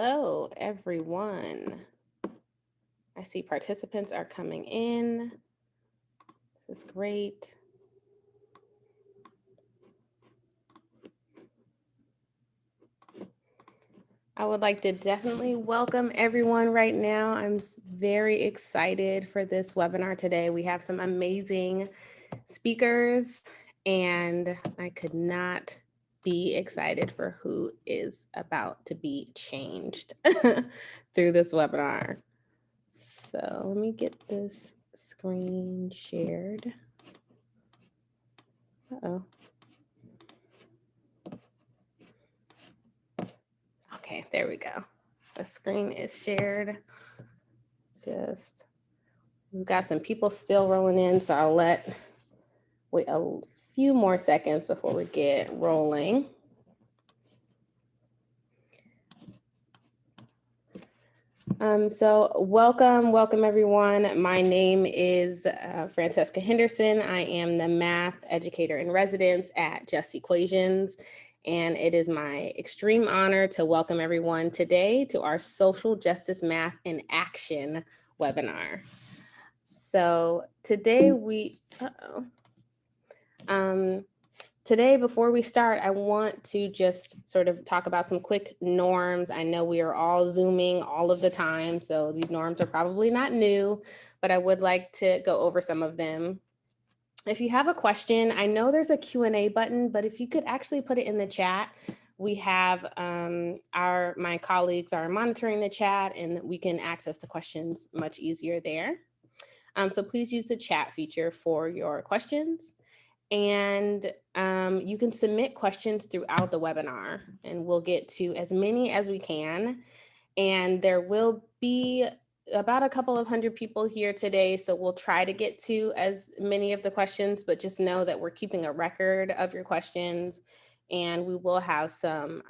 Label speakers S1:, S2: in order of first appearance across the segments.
S1: Hello, everyone. I see participants are coming in. This is great. I would like to definitely welcome everyone right now. I'm very excited for this webinar today. We have some amazing speakers, and I could not be excited for who is about to be changed through this webinar. So let me get this screen shared. Uh-oh. Okay, there we go. The screen is shared. We've got some people still rolling in, so I'll wait a few more seconds before we get rolling. So welcome everyone. My name is Francesca Henderson. I am the math educator in residence at Just Equations, and it is my extreme honor to welcome everyone today to our Social Justice Math in Action webinar. So today Today, before we start, I want to just sort of talk about some quick norms. I know we are all Zooming all of the time, so these norms are probably not new, but I would like to go over some of them. If you have a question, I know there's a Q&A button, but if you could actually put it in the chat, we have my colleagues are monitoring the chat and we can access the questions much easier there. So please use the chat feature for your questions. And you can submit questions throughout the webinar, and we'll get to as many as we can. And there will be about a couple of hundred people here today, so we'll try to get to as many of the questions, but just know that we're keeping a record of your questions, and we will have some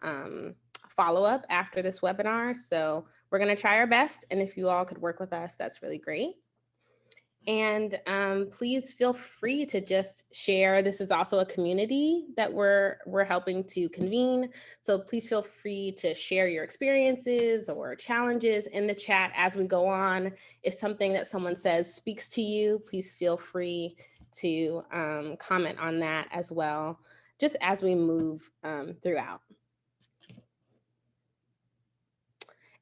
S1: follow-up after this webinar. So we're going to try our best, and if you all could work with us, that's really great. And please feel free to just share. This is also a community that we're helping to convene. So please feel free to share your experiences or challenges in the chat as we go on. If something that someone says speaks to you, please feel free to comment on that as well, just as we move throughout.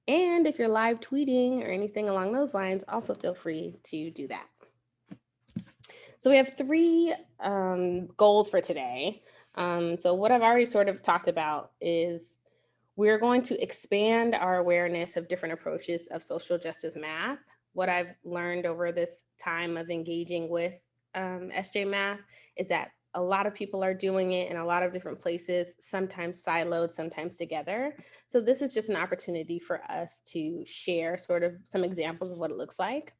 S1: And if you're live tweeting or anything along those lines, also feel free to do that. So we have three goals for today. So what I've already sort of talked about is we're going to expand our awareness of different approaches of social justice math. What I've learned over this time of engaging with SJ Math is that a lot of people are doing it in a lot of different places, sometimes siloed, sometimes together. So this is just an opportunity for us to share sort of some examples of what it looks like.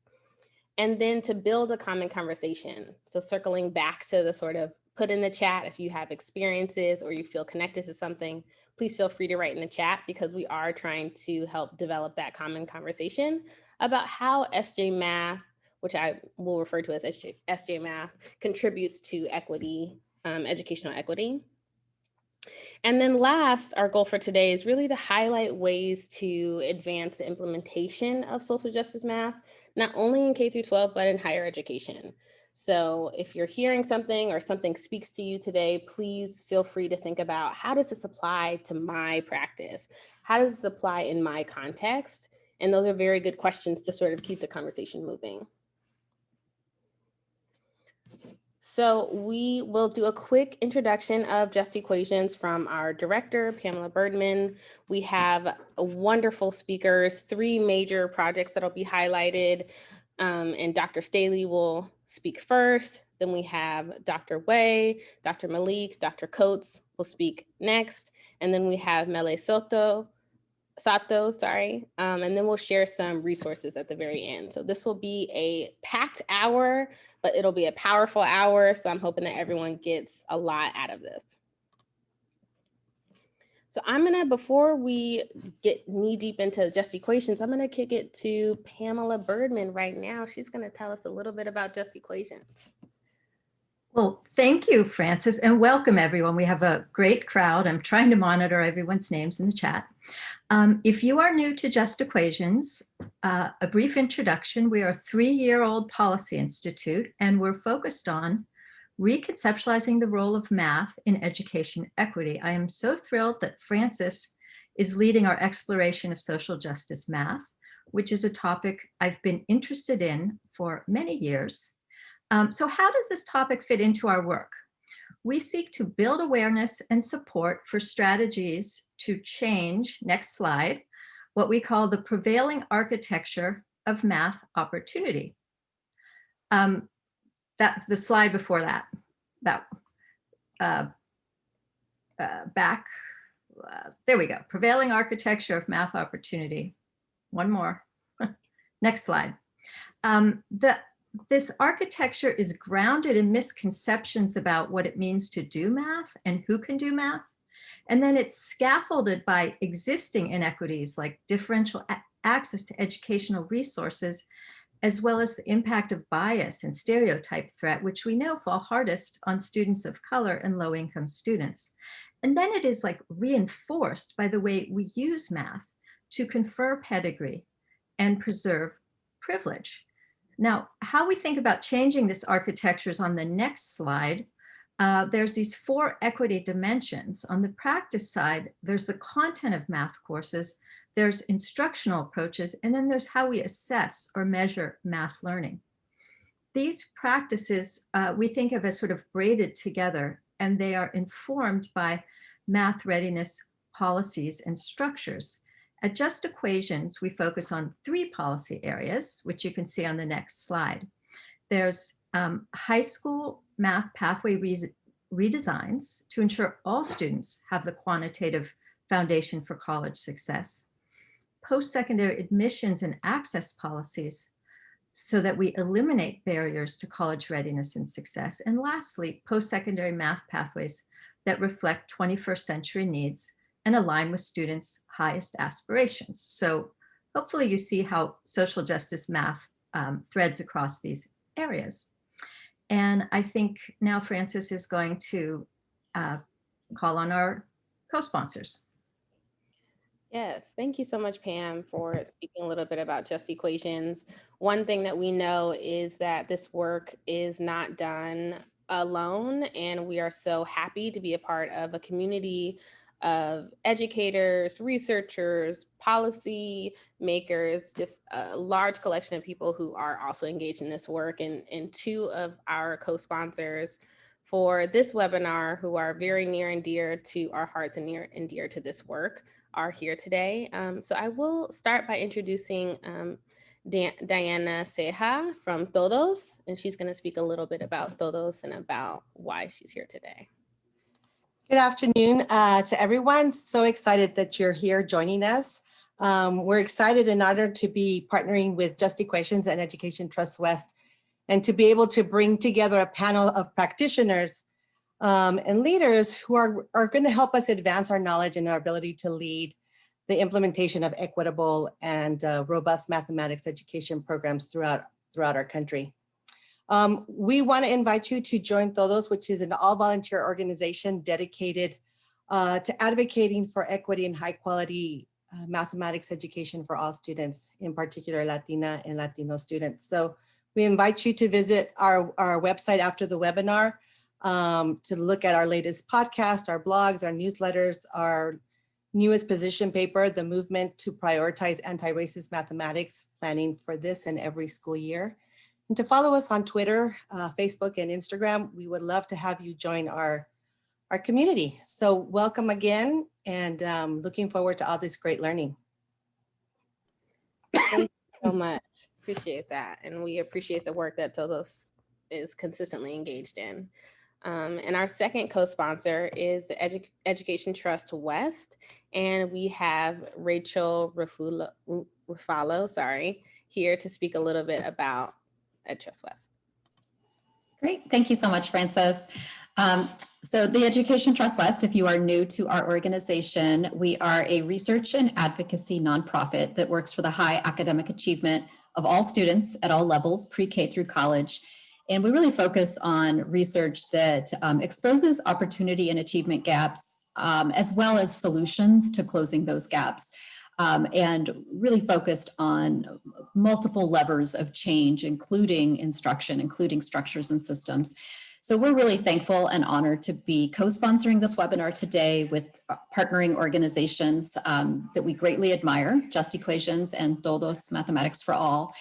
S1: And then to build a common conversation. So circling back to the sort of put in the chat if you have experiences or you feel connected to something, please feel free to write in the chat, because we are trying to help develop that common conversation about how SJ Math, which I will refer to as SJ Math, contributes to equity, educational equity. And then last, our goal for today is really to highlight ways to advance the implementation of social justice math, not only in K through 12, but in higher education. So if you're hearing something or something speaks to you today, please feel free to think about, how does this apply to my practice? How does this apply in my context? And those are very good questions to sort of keep the conversation moving. So we will do a quick introduction of Just Equations from our director, Pamela Birdman. We have wonderful speakers, three major projects that'll be highlighted, and Dr. Staley will speak first. Then we have Dr. Way, Dr. Malik, Dr. Coates will speak next. And then we have Mele Sato, and then we'll share some resources at the very end. So this will be a packed hour, but it'll be a powerful hour. So I'm hoping that everyone gets a lot out of this. So before we get knee deep into Just Equations, I'm gonna kick it to Pamela Birdman right now. She's gonna tell us a little bit about Just Equations.
S2: Well, thank you, Frances, and welcome everyone. We have a great crowd. I'm trying to monitor everyone's names in the chat. If you are new to Just Equations, a brief introduction. We are a 3-year-old policy institute, and we're focused on reconceptualizing the role of math in education equity. I am so thrilled that Frances is leading our exploration of social justice math, which is a topic I've been interested in for many years. So how does this topic fit into our work? We seek to build awareness and support for strategies to change, next slide, what we call the prevailing architecture of math opportunity. That's the slide before that. There we go. Prevailing architecture of math opportunity. One more. Next slide. This architecture is grounded in misconceptions about what it means to do math and who can do math. And then it's scaffolded by existing inequities like differential access to educational resources, as well as the impact of bias and stereotype threat, which we know fall hardest on students of color and low-income students. And then it is like reinforced by the way we use math to confer pedigree and preserve privilege. Now, how we think about changing this architecture is on the next slide. There's these 4 equity dimensions. On the practice side, there's the content of math courses, there's instructional approaches, and then there's how we assess or measure math learning. These practices we think of as sort of braided together, and they are informed by math readiness policies and structures. At Just Equations, we focus on 3 policy areas, which you can see on the next slide. There's high school math pathway redesigns to ensure all students have the quantitative foundation for college success. Post-secondary admissions and access policies so that we eliminate barriers to college readiness and success. And lastly, post-secondary math pathways that reflect 21st century needs and align with students' highest aspirations. So hopefully you see how social justice math threads across these areas. And I think now Frances is going to call on our co-sponsors.
S1: Yes, thank you so much, Pam, for speaking a little bit about Just Equations. One thing that we know is that this work is not done alone, and we are so happy to be a part of a community of educators, researchers, policy makers, just a large collection of people who are also engaged in this work. And 2 of our co-sponsors for this webinar, who are very near and dear to our hearts and near and dear to this work, are here today. So I will start by introducing Diana Ceja from Todos, and she's going to speak a little bit about Todos and about why she's here today.
S3: Good afternoon to everyone. So excited that you're here joining us. We're excited and honored to be partnering with Just Equations and Education Trust West, and to be able to bring together a panel of practitioners and leaders who are going to help us advance our knowledge and our ability to lead the implementation of equitable and robust mathematics education programs throughout our country. We want to invite you to join Todos, which is an all-volunteer organization dedicated to advocating for equity and high-quality mathematics education for all students, in particular Latina and Latino students. So we invite you to visit our website after the webinar to look at our latest podcast, our blogs, our newsletters, our newest position paper, The Movement to Prioritize Anti-Racist Mathematics, planning for this and every school year. And to follow us on Twitter, Facebook, and Instagram. We would love to have you join our community. So welcome again, and looking forward to all this great learning.
S1: Thank you so much. Appreciate that. And we appreciate the work that Todos is consistently engaged in. And our second co-sponsor is the Education Trust West. And we have Rachel Ruffalo, here to speak a little bit about Trust West.
S4: Great, thank you so much, Frances. So the Education Trust West, if you are new to our organization, we are a research and advocacy nonprofit that works for the high academic achievement of all students at all levels, pre-K through college. And we really focus on research that exposes opportunity and achievement gaps, as well as solutions to closing those gaps. And really focused on multiple levers of change, including instruction, including structures and systems. So we're really thankful and honored to be co-sponsoring this webinar today with partnering organizations that we greatly admire, Just Equations and Todos Mathematics for All.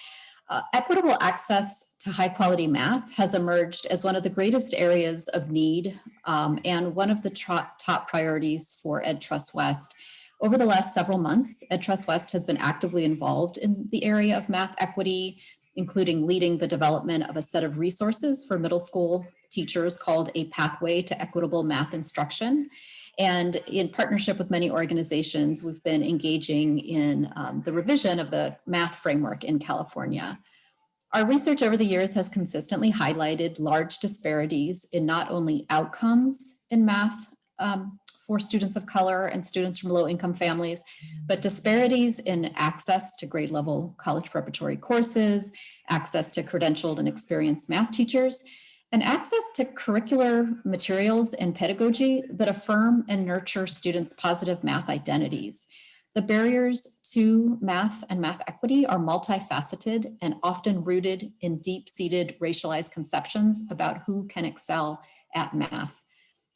S4: Equitable access to high quality math has emerged as one of the greatest areas of need and one of the top priorities for EdTrust West. Over the last several months, EdTrust West has been actively involved in the area of math equity, including leading the development of a set of resources for middle school teachers called A Pathway to Equitable Math Instruction. And in partnership with many organizations, we've been engaging in the revision of the math framework in California. Our research over the years has consistently highlighted large disparities in not only outcomes in math for students of color and students from low-income families, but disparities in access to grade level college preparatory courses, access to credentialed and experienced math teachers, and access to curricular materials and pedagogy that affirm and nurture students' positive math identities. The barriers to math and math equity are multifaceted and often rooted in deep-seated racialized conceptions about who can excel at math.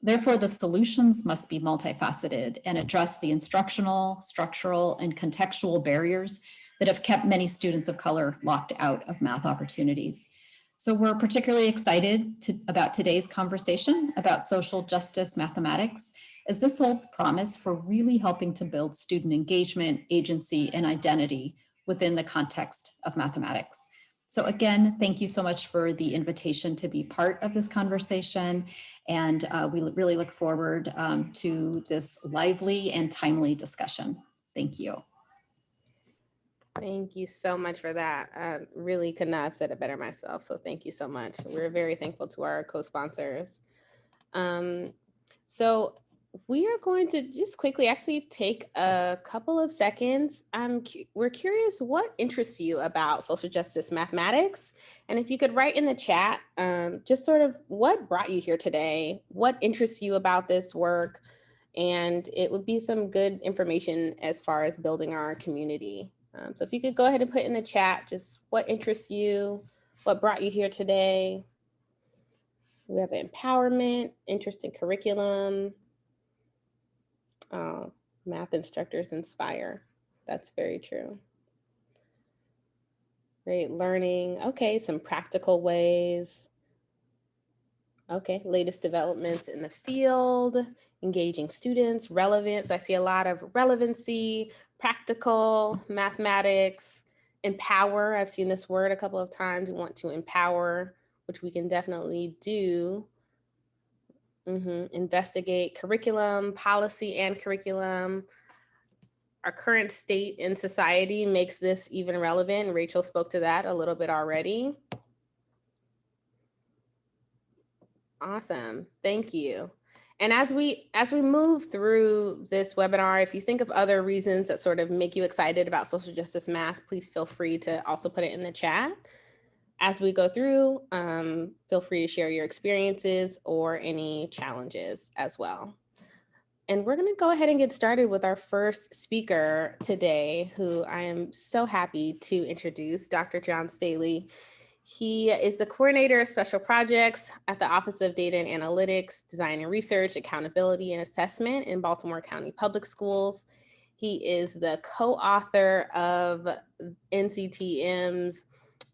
S4: Therefore, the solutions must be multifaceted and address the instructional, structural, and contextual barriers that have kept many students of color locked out of math opportunities. So we're particularly excited about today's conversation about social justice mathematics, as this holds promise for really helping to build student engagement, agency, and identity within the context of mathematics. So again, thank you so much for the invitation to be part of this conversation. And we really look forward to this lively and timely discussion. Thank you.
S1: Thank you so much for that. I really could not have said it better myself. So thank you so much. We're very thankful to our co-sponsors. So we are going to just quickly actually take a couple of seconds. We're curious what interests you about social justice mathematics. And if you could write in the chat, just sort of what brought you here today, what interests you about this work, and it would be some good information as far as building our community. So if you could go ahead and put in the chat, just what interests you, what brought you here today. We have empowerment, interest in curriculum. Math instructors inspire. That's very true. Great learning. Okay, some practical ways. Okay, latest developments in the field, engaging students, relevance. So I see a lot of relevancy, practical, mathematics, empower. I've seen this word a couple of times. We want to empower, which we can definitely do. Investigate curriculum, policy and curriculum. Our current state in society makes this even relevant. Rachel spoke to that a little bit already. Awesome, thank you. And as we move through this webinar, if you think of other reasons that sort of make you excited about social justice math, please feel free to also put it in the chat. As we go through, feel free to share your experiences or any challenges as well. And we're gonna go ahead and get started with our first speaker today, who I am so happy to introduce, Dr. John Staley. He is the coordinator of special projects at the Office of Data and Analytics, Design and Research, Accountability and Assessment in Baltimore County Public Schools. He is the co-author of NCTM's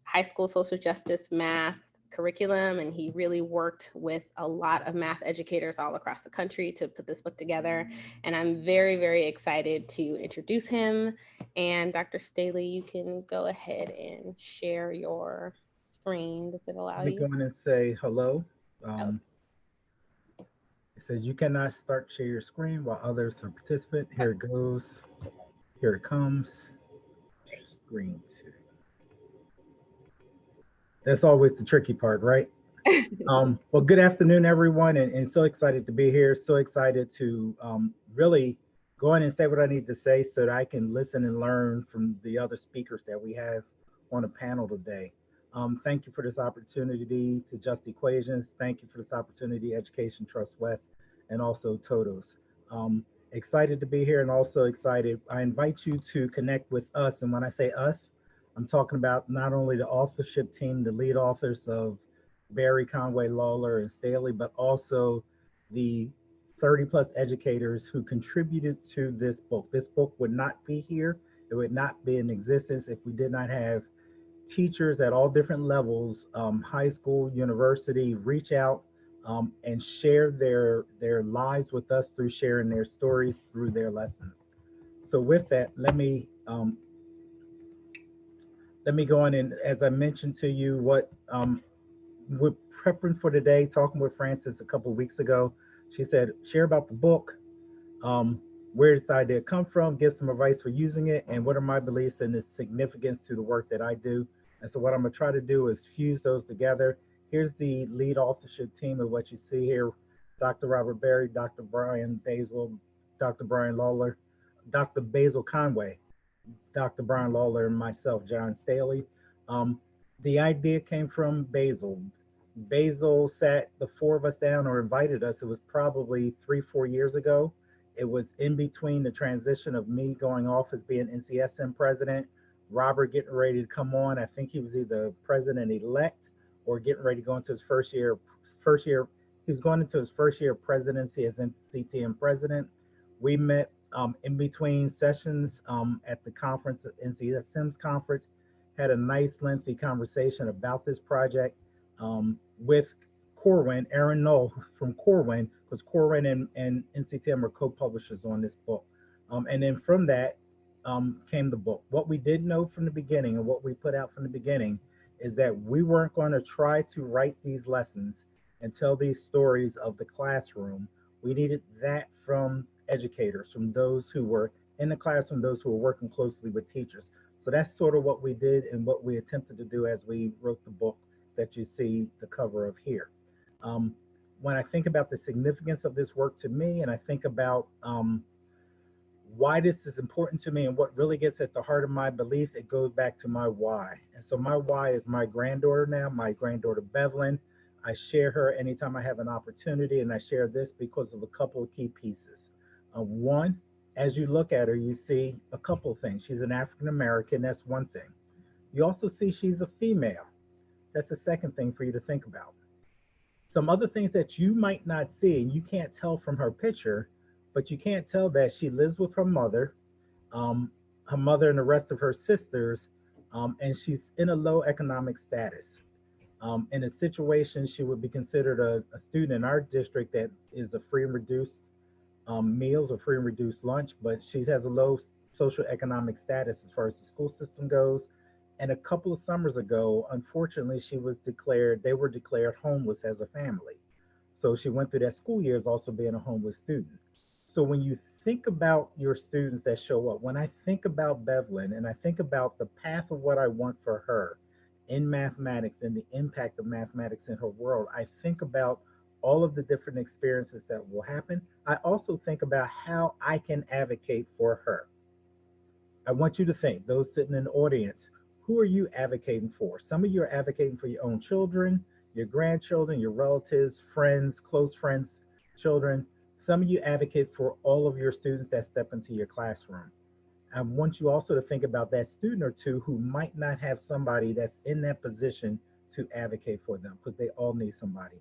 S1: High School Social Justice Math curriculum, and he really worked with a lot of math educators all across the country to put this book together. And I'm very, very excited to introduce him. And Dr. Staley, you can go ahead and share your screen. Does it allow you?
S5: Let me go in and say hello. It says you cannot start share your screen while others are participant. Here it goes. Here it comes. Screen 2. That's always the tricky part, right? Well, good afternoon, everyone, and so excited to be here. So excited to really go in and say what I need to say so that I can listen and learn from the other speakers that we have on the panel today. Thank you for this opportunity to Just Equations. Thank you for this opportunity, Education Trust West, and also Totos. Excited to be here and also excited. I invite you to connect with us. And when I say us, I'm talking about not only the authorship team, the lead authors of Barry, Conway, Lawler, and Staley, but also the 30 plus educators who contributed to this book. This book would not be here. It would not be in existence if we did not have teachers at all different levels, high school, university, reach out and share their lives with us through sharing their stories through their lessons. So with that, let me go on, and as I mentioned to you, what we're prepping for today, talking with Frances a couple of weeks ago. She said, share about the book, um, where did this idea come from, give some advice for using it, and what are my beliefs and its significance to the work that I do. And so what I'm gonna try to do is fuse those together. Here's the lead authorship team of what you see here: Dr. Robert Berry, Dr. Brian Basil, Dr. Brian Lawler, Dr. Basil Conway, Dr. Brian Lawler, and myself, John Staley. The idea came from Basil. Basil sat the four of us down or invited us. It was probably 3, 4 years ago. It was in between the transition of me going off as being NCSM president, Robert getting ready to come on. I think he was either president elect or getting ready to go into his first year. He was going into his first year of presidency as NCTM president. We met in between sessions at the conference, NCSM's conference, had a nice lengthy conversation about this project with Corwin, Aaron Knoll from Corwin, because Corwin and NCTM are co-publishers on this book. And then from that came the book. What we did know from the beginning and what we put out from the beginning is that we weren't going to try to write these lessons and tell these stories of the classroom. We needed that from educators, from those who were in the classroom, those who were working closely with teachers. So that's sort of what we did and what we attempted to do as we wrote the book that you see the cover of here. Um, when I think about the significance of this work to me, and I think about why this is important to me and what really gets at the heart of my beliefs, it goes back to my why. And so my why is my granddaughter now, my granddaughter Bevelyn. I share her anytime I have an opportunity, and I share this because of a couple of key pieces. One, as you look at her, you see a couple of things. She's an African American, that's one thing. You also see she's a female. That's the second thing for you to think about. Some other things that you might not see and you can't tell from her picture, but you can't tell that she lives with um, her mother and the rest of her sisters, and she's in a low economic status. In a situation, she would be considered a student in our district that is a free and reduced meals or free and reduced lunch, but she has a low social economic status as far as the school system goes. And a couple of summers ago, unfortunately, they were declared homeless as a family. So she went through that school year as also being a homeless student. So when you think about your students that show up, when I think about Bevelyn and I think about the path of what I want for her in mathematics and the impact of mathematics in her world, I think about all of the different experiences that will happen. I also think about how I can advocate for her. I want you to think, those sitting in the audience, who are you advocating for? Some of you are advocating for your own children, your grandchildren, your relatives, friends, close friends, children. Some of you advocate for all of your students that step into your classroom. I want you also to think about that student or two who might not have somebody that's in that position to advocate for them, because they all need somebody.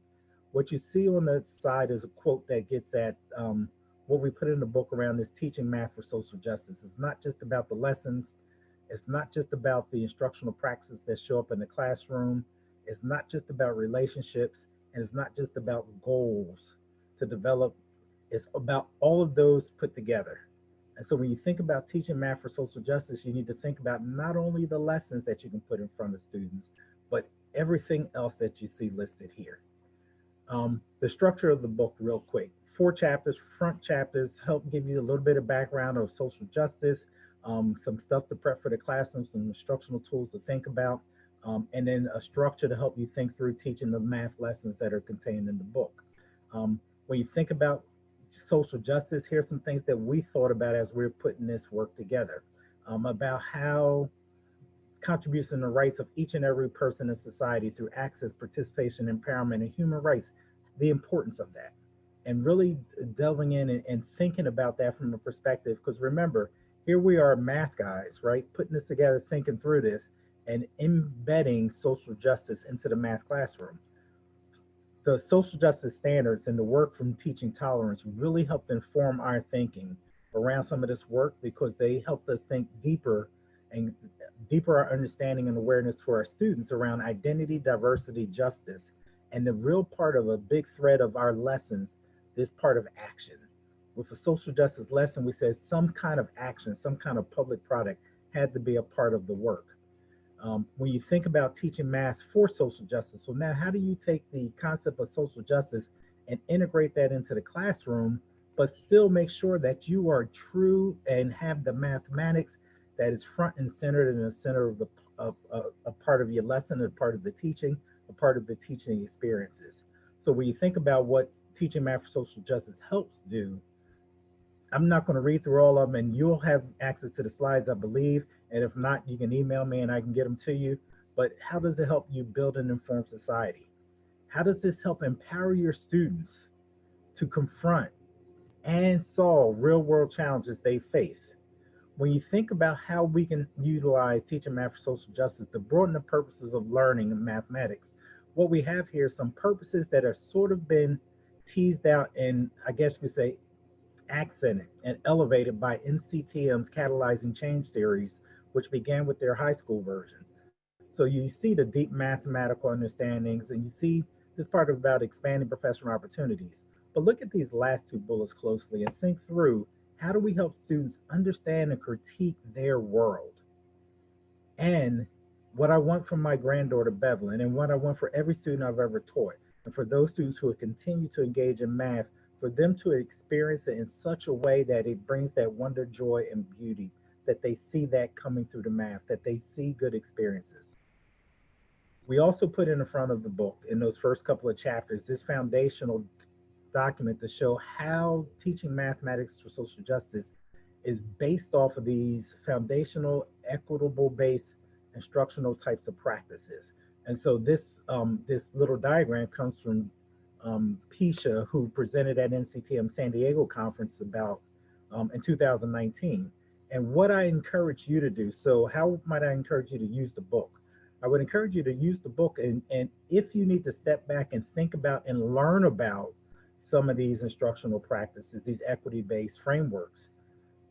S5: What you see on the side is a quote that gets at what we put in the book around this teaching math for social justice. It's not just about the lessons. It's not just about the instructional practices that show up in the classroom. It's not just about relationships, and it's not just about goals to develop. It's about all of those put together. And so when you think about teaching math for social justice, you need to think about not only the lessons that you can put in front of students, but everything else that you see listed here. The structure of the book, real quick: 4 chapters. Front chapters help give you a little bit of background of social justice, some stuff to prep for the classroom, some instructional tools to think about, and then a structure to help you think through teaching the math lessons that are contained in the book. When you think about social justice, here's some things that we thought about as we we're putting this work together, about how contribution to the rights of each and every person in society through access, participation, empowerment, and human rights, the importance of that. And really delving in and thinking about that from a perspective, because remember, here we are math guys, right? Putting this together, thinking through this, and embedding social justice into the math classroom. The social justice standards and the work from teaching tolerance really helped inform our thinking around some of this work because they helped us think deeper and deeper our understanding and awareness for our students around identity, diversity, justice, and the real part of a big thread of our lessons, this part of action. With a social justice lesson, we said some kind of action, some kind of public product had to be a part of the work. When you think about teaching math for social justice, so now how do you take the concept of social justice and integrate that into the classroom, but still make sure that you are true and have the mathematics that is front and centered in the center of a part of your lesson, a part of the teaching, a part of the teaching experiences. So when you think about what teaching math for social justice helps do, I'm not going to read through all of them, and you'll have access to the slides, I believe. And if not, you can email me and I can get them to you. But how does it help you build an informed society? How does this help empower your students to confront and solve real world challenges they face? When you think about how we can utilize teaching math for social justice to broaden the purposes of learning in mathematics, what we have here is some purposes that are sort of been teased out and I guess you could say accented and elevated by NCTM's Catalyzing Change series, which began with their high school version. So you see the deep mathematical understandings and you see this part about expanding professional opportunities. But look at these last two bullets closely and think through how do we help students understand and critique their world? And what I want from my granddaughter Bevelyn and what I want for every student I've ever taught, and for those students who continue to engage in math, for them to experience it in such a way that it brings that wonder, joy, and beauty, that they see that coming through the math, that they see good experiences. We also put in the front of the book, in those first couple of chapters, this foundational document to show how teaching mathematics for social justice is based off of these foundational, equitable based instructional types of practices. And so this little diagram comes from Pisha, who presented at NCTM San Diego conference about in 2019. And what I encourage you to do, so how might I encourage you to use the book? I would encourage you to use the book, and if you need to step back and think about and learn about some of these instructional practices, these equity-based frameworks,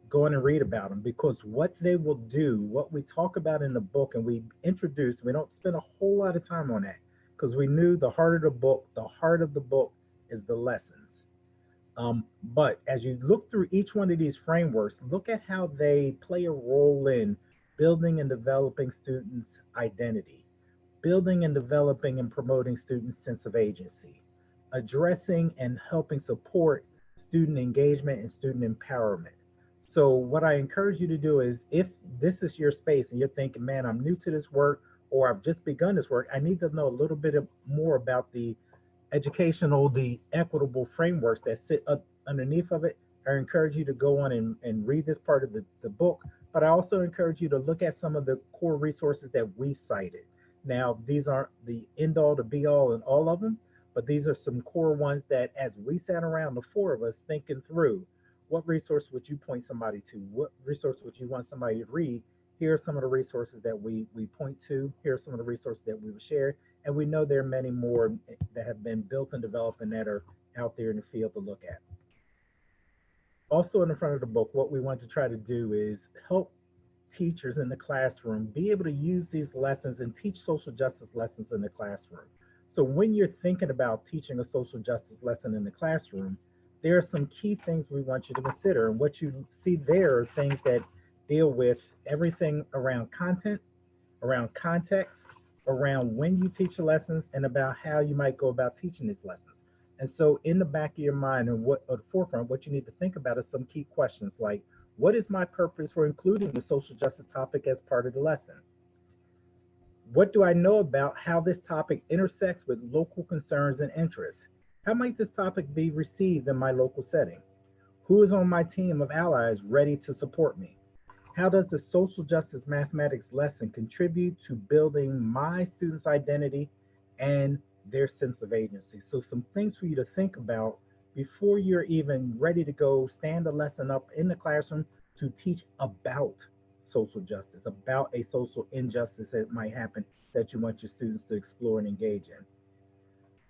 S5: go in and read about them, because what they will do, what we talk about in the book and we introduce, we don't spend a whole lot of time on that because we knew the heart of the book is the lessons. But as you look through each one of these frameworks, look at how they play a role in building and developing students' identity, building and developing and promoting students' sense of agency, addressing and helping support student engagement and student empowerment. So what I encourage you to do is, if this is your space and you're thinking, man, I'm new to this work, or I've just begun this work, I need to know a little bit more about the educational, the equitable frameworks that sit up underneath of it. I encourage you to go on and read this part of the book, but I also encourage you to look at some of the core resources that we cited. Now, these aren't the end all, the be all, and all of them, but these are some core ones that as we sat around, the four of us, thinking through, what resource would you point somebody to? What resource would you want somebody to read? Here are some of the resources that we point to. Here are some of the resources that we will share. And we know there are many more that have been built and developed and that are out there in the field to look at. Also in the front of the book, what we want to try to do is help teachers in the classroom be able to use these lessons and teach social justice lessons in the classroom. So when you're thinking about teaching a social justice lesson in the classroom, there are some key things we want you to consider. And what you see there are things that deal with everything around content, around context, around when you teach the lessons, and about how you might go about teaching these lessons. And so in the back of your mind and what at the forefront, what you need to think about is some key questions like, what is my purpose for including the social justice topic as part of the lesson? What do I know about how this topic intersects with local concerns and interests? How might this topic be received in my local setting? Who is on my team of allies ready to support me? How does the social justice mathematics lesson contribute to building my students' identity and their sense of agency? So some things for you to think about before you're even ready to go stand the lesson up in the classroom to teach about social justice, about a social injustice that might happen that you want your students to explore and engage in.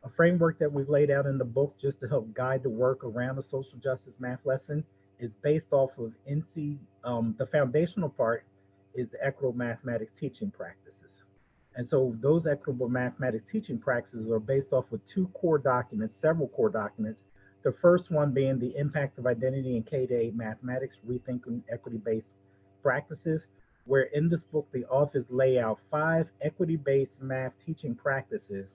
S5: A framework that we've laid out in the book just to help guide the work around the social justice math lesson is based off of NC. The foundational part is the equitable mathematics teaching practices. And so those equitable mathematics teaching practices are based off of two core documents, several core documents. The first one being the impact of identity in K-8 mathematics, rethinking equity-based practices, where in this book, the authors lay out 5 equity-based math teaching practices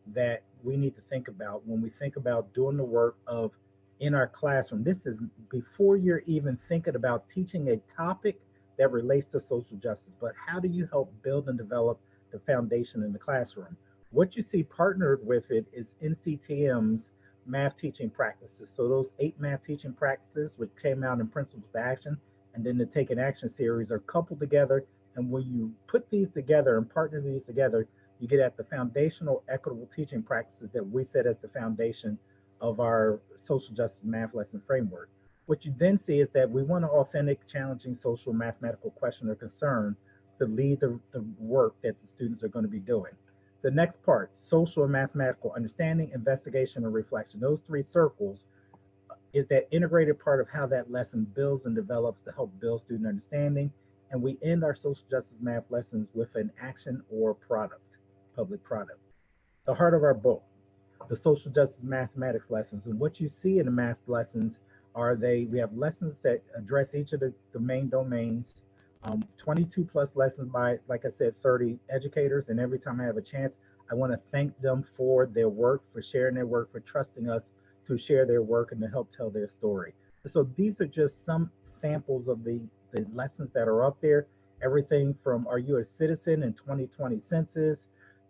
S5: that we need to think about when we think about doing the work of in our classroom. This is before you're even thinking about teaching a topic that relates to social justice, but how do you help build and develop the foundation in the classroom? What you see partnered with it is NCTM's math teaching practices. So those 8 math teaching practices, which came out in Principles to Action, and then the Take an Action series are coupled together. And when you put these together and partner these together, you get at the foundational equitable teaching practices that we set as the foundation of our social justice math lesson framework. What you then see is that we want an authentic, challenging social mathematical question or concern to lead the work that the students are going to be doing. The next part, social and mathematical understanding, investigation, and reflection. Those 3 circles is that integrated part of how that lesson builds and develops to help build student understanding. And we end our social justice math lessons with an action or product, public product. The heart of our book, the social justice mathematics lessons. And what you see in the math lessons are we have lessons that address each of the main domains, 22 plus lessons by, like I said, 30 educators. And every time I have a chance, I want to thank them for their work, for sharing their work, for trusting us to share their work and to help tell their story. So these are just some samples of the lessons that are up there. Everything from Are You a Citizen in 2020 Census,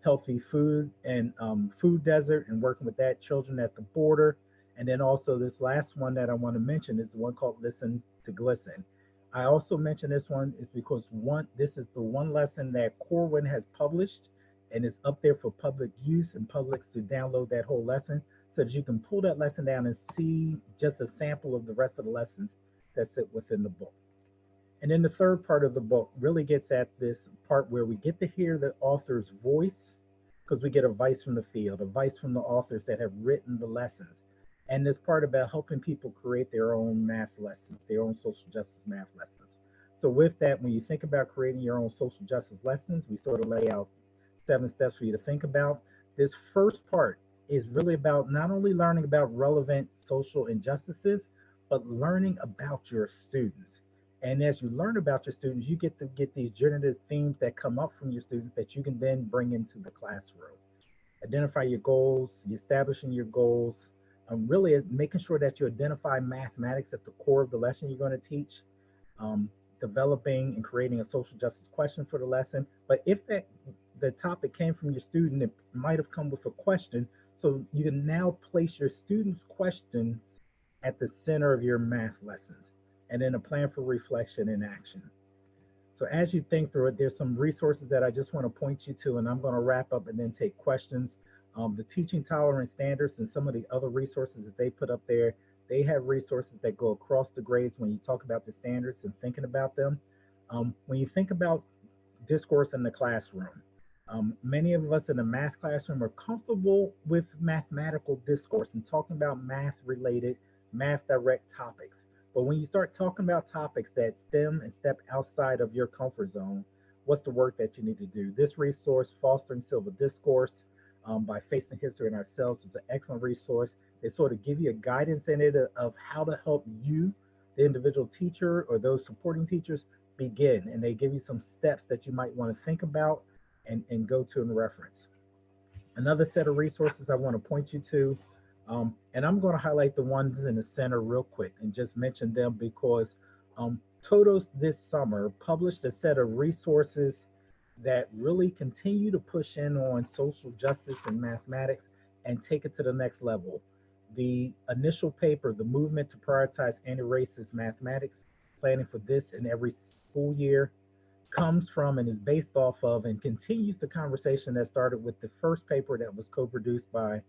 S5: Healthy Food and Food Desert and working with that, Children at the Border. And then also this last one that I want to mention is the one called Listen to Glisten. I also mention this one is because this is the one lesson that Corwin has published and is up there for public use and publics to download that whole lesson so that you can pull that lesson down and see just a sample of the rest of the lessons that sit within the book. And then the third part of the book really gets at this part where we get to hear the author's voice because we get advice from the field, advice from the authors that have written the lessons. And this part about helping people create their own math lessons, their own social justice math lessons. So with that, when you think about creating your own social justice lessons, we sort of lay out 7 steps for you to think about. This first part is really about not only learning about relevant social injustices, but learning about your students. And as you learn about your students, you get to get these generative themes that come up from your students that you can then bring into the classroom. Identify your goals, establishing your goals, really making sure that you identify mathematics at the core of the lesson you're going to teach, developing and creating a social justice question for the lesson. But if the topic came from your student, it might have come with a question. So you can now place your students' questions at the center of your math lessons, and then a plan for reflection and action. So as you think through it, there's some resources that I just want to point you to, and I'm going to wrap up and then take questions. The teaching tolerance standards and some of the other resources that they put up there, they have resources that go across the grades when you talk about the standards and thinking about them. When you think about discourse in the classroom, many of us in the math classroom are comfortable with mathematical discourse and talking about math related, math direct topics. But when you start talking about topics that stem and step outside of your comfort zone, what's the work that you need to do? This resource, Fostering Civil Discourse by Facing History and Ourselves, is an excellent resource. They sort of give you a guidance in it of how to help you, the individual teacher or those supporting teachers, begin. And they give you some steps that you might want to think about and go to in reference. Another set of resources I want to point you to, and I'm going to highlight the ones in the center real quick and just mention them because Todos this summer published a set of resources that really continue to push in on social justice and mathematics and take it to the next level. The initial paper, The Movement to Prioritize Anti-Racist Mathematics, Planning for This and Every school year comes from and is based off of and continues the conversation that started with the first paper that was co-produced by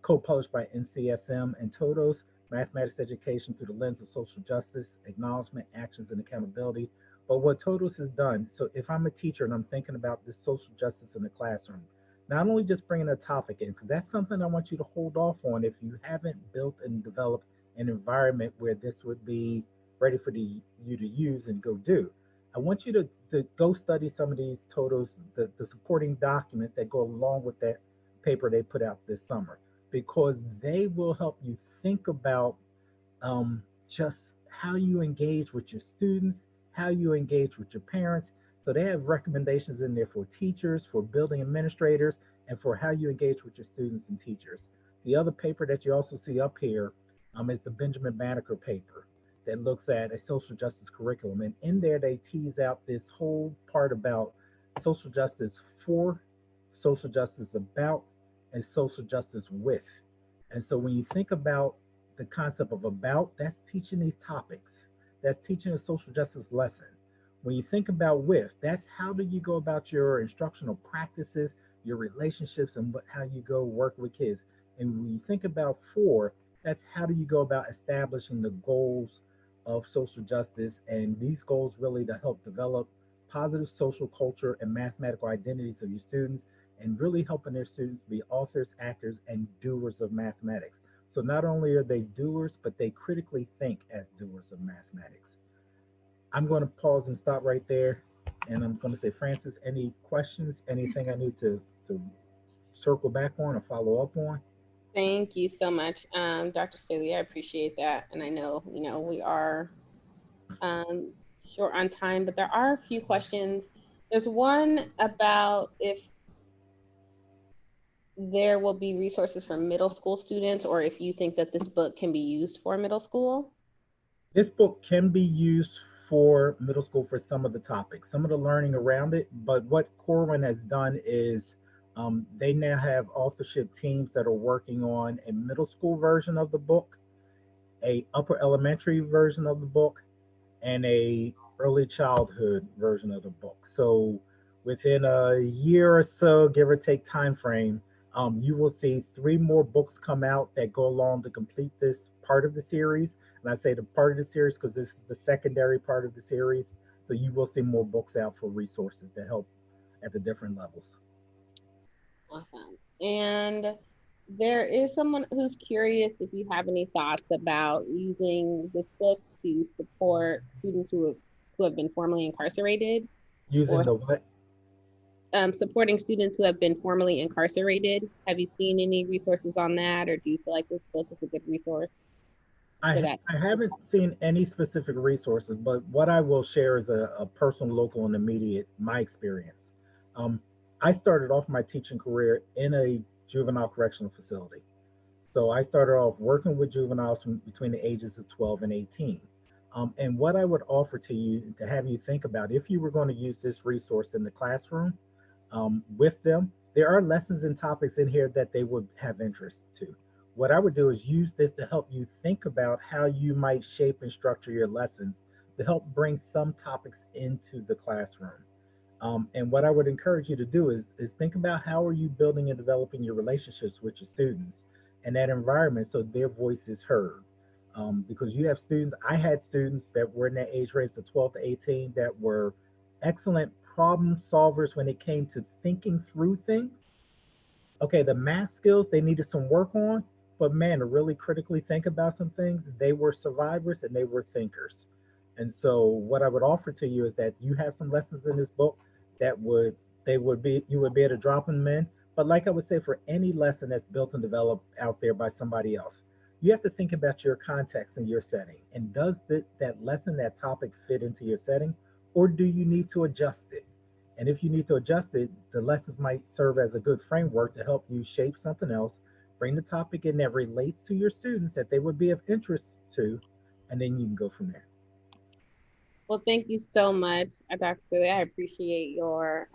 S5: co-published by NCTM and TOTOS, Mathematics Education Through the Lens of Social Justice, Acknowledgement, Actions, and Accountability. But what TOTOS has done, so if I'm a teacher and I'm thinking about this social justice in the classroom, not only just bringing a topic in, because that's something I want you to hold off on if you haven't built and developed an environment where this would be ready for you to use and go do. I want you to go study some of these TOTOS, the supporting documents that go along with that paper they put out this summer, because they will help you think about just how you engage with your students, how you engage with your parents. So they have recommendations in there for teachers, for building administrators, and for how you engage with your students and teachers. The other paper that you also see up here is the Benjamin Banneker paper that looks at a social justice curriculum. And in there, they tease out this whole part about social justice for, social justice about, and social justice with. And so when you think about the concept of about, that's teaching these topics. That's teaching a social justice lesson. When you think about with, that's how do you go about your instructional practices, your relationships, and how you go work with kids. And when you think about for, that's how do you go about establishing the goals of social justice, and these goals really to help develop positive social culture and mathematical identities of your students, and really helping their students be authors, actors, and doers of mathematics. So not only are they doers, but they critically think as doers of mathematics. I'm going to pause and stop right there. And I'm going to say, Francis, any questions, anything I need to circle back on or follow up on?
S1: Thank you so much, Dr. Staley. I appreciate that. And I know, we are short on time, but there are a few questions. There's one about if there will be resources for middle school students, or if you think that this book can be used for middle school.
S5: This book can be used for middle school for some of the topics, some of the learning around it. But what Corwin has done is they now have authorship teams that are working on a middle school version of the book, a upper elementary version of the book, and a early childhood version of the book. So within a year or so, give or take time frame, you will see 3 more books come out that go along to complete this part of the series. And I say the part of the series because this is the secondary part of the series. So you will see more books out for resources that help at the different levels.
S1: Awesome. And there is someone who's curious if you have any thoughts about using this book to support students who have been formerly incarcerated.
S5: Using the what?
S1: Supporting students who have been formerly incarcerated. Have you seen any resources on that, or do you feel like this book is a good resource for that?
S5: I haven't seen any specific resources, but what I will share is a personal, local, and immediate, my experience. Um, I started off my teaching career in a juvenile correctional facility. So I started off working with juveniles from between the ages of 12 and 18. And what I would offer to you to have you think about, if you were going to use this resource in the classroom with them, there are lessons and topics in here that they would have interest to. What I would do is use this to help you think about how you might shape and structure your lessons to help bring some topics into the classroom. And what I would encourage you to do is think about how are you building and developing your relationships with your students and that environment so their voice is heard. Because you have students, I had students that were in that age range of 12 to 18 that were excellent problem solvers when it came to thinking through things. Okay, the math skills they needed some work on, but man, to really critically think about some things, they were survivors and they were thinkers. And so what I would offer to you is that you have some lessons in this book that would be you would be able to drop them in. But like I would say for any lesson that's built and developed out there by somebody else, you have to think about your context and your setting. And does that lesson, that topic fit into your setting, or do you need to adjust it? And if you need to adjust it, the lessons might serve as a good framework to help you shape something else, bring the topic in that relates to your students that they would be of interest to, and then you can go from there.
S1: Well, thank you so much, Dr. Staley. I appreciate your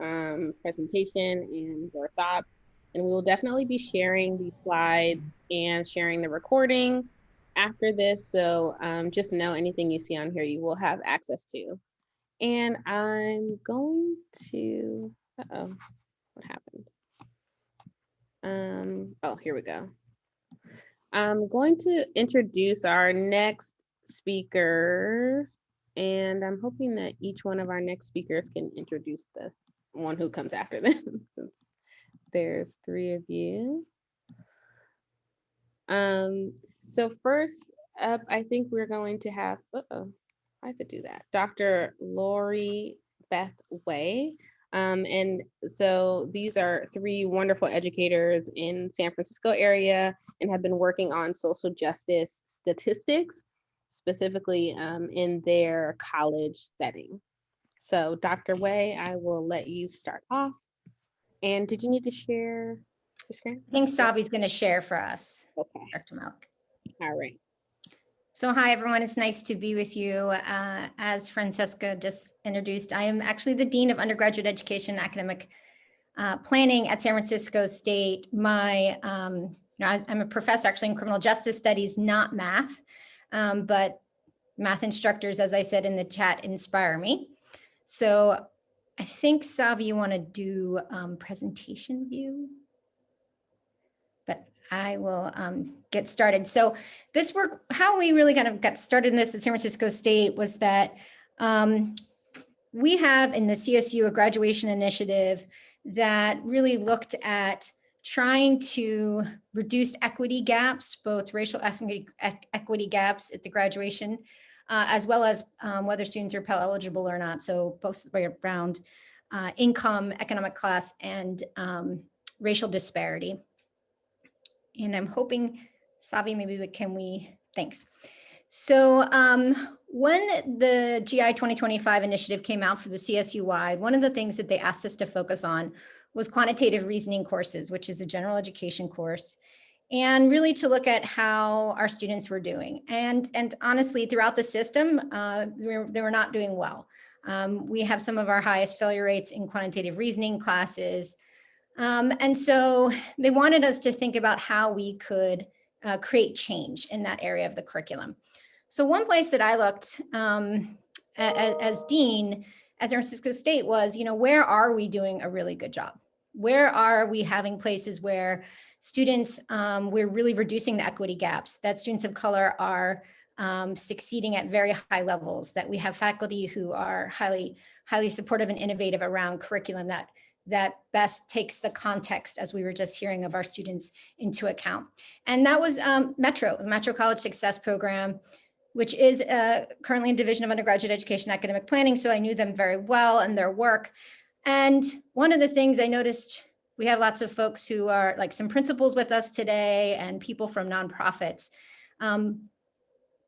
S1: presentation and your thoughts. And we will definitely be sharing these slides and sharing the recording after this. So just know anything you see on here, you will have access to. And I'm going to, uh-oh, what happened? Oh, here we go. I'm going to introduce our next speaker, and I'm hoping that each one of our next speakers can introduce the one who comes after them. Since there's 3 of you. So first up, I think we're going to have, I have to do that. Dr. Lori Beth Way. And so these are 3 wonderful educators in San Francisco area and have been working on social justice statistics, specifically in their college setting. So Dr. Way, I will let you start off. And did you need to share your screen?
S6: I think Savi's going to share for us,
S1: Okay,
S6: Dr. Malik.
S1: all right.
S6: So hi, everyone. It's nice to be with you. As Francesca just introduced, I am actually the Dean of Undergraduate Education and Academic Planning at San Francisco State. I'm a professor actually in criminal justice studies, not math, but math instructors, as I said in the chat, inspire me. So I think, Savi, you want to do presentation view? But I will get started. So this work, how we really kind of got started in this at San Francisco State was that we have in the CSU a graduation initiative that really looked at trying to reduce equity gaps, both racial equity gaps at the graduation, as well as whether students are Pell eligible or not. So both around income, economic class, and racial disparity. And I'm hoping, Savi, thanks. So when the GI 2025 initiative came out for the CSU-wide, one of the things that they asked us to focus on was quantitative reasoning courses, which is a general education course, and really to look at how our students were doing. And honestly, throughout the system, they were not doing well. We have some of our highest failure rates in quantitative reasoning classes. And so they wanted us to think about how we could create change in that area of the curriculum. So one place that I looked as dean at San Francisco State was, where are we doing a really good job? Where are we having places where students, we're really reducing the equity gaps, that students of color are succeeding at very high levels, that we have faculty who are highly supportive and innovative around curriculum that best takes the context, as we were just hearing, of our students into account. And that was Metro, the Metro College Success Program, which is currently in Division of Undergraduate Education and Academic Planning. So I knew them very well and their work. And one of the things I noticed, we have lots of folks who are like some principals with us today and people from nonprofits.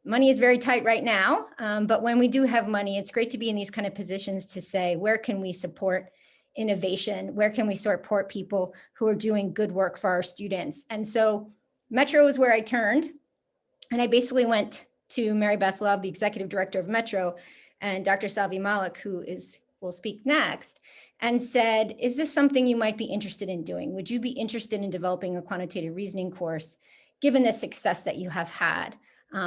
S6: Money is very tight right now, but when we do have money, it's great to be in these kind of positions to say, where can we support innovation? Where can we support people who are doing good work for our students? And so Metro is where I turned. And I basically went to Mary Beth Love, the executive director of Metro, and Dr. Savi Malik, who will speak next, and said, is this something you might be interested in doing? Would you be interested in developing a quantitative reasoning course, given the success that you have had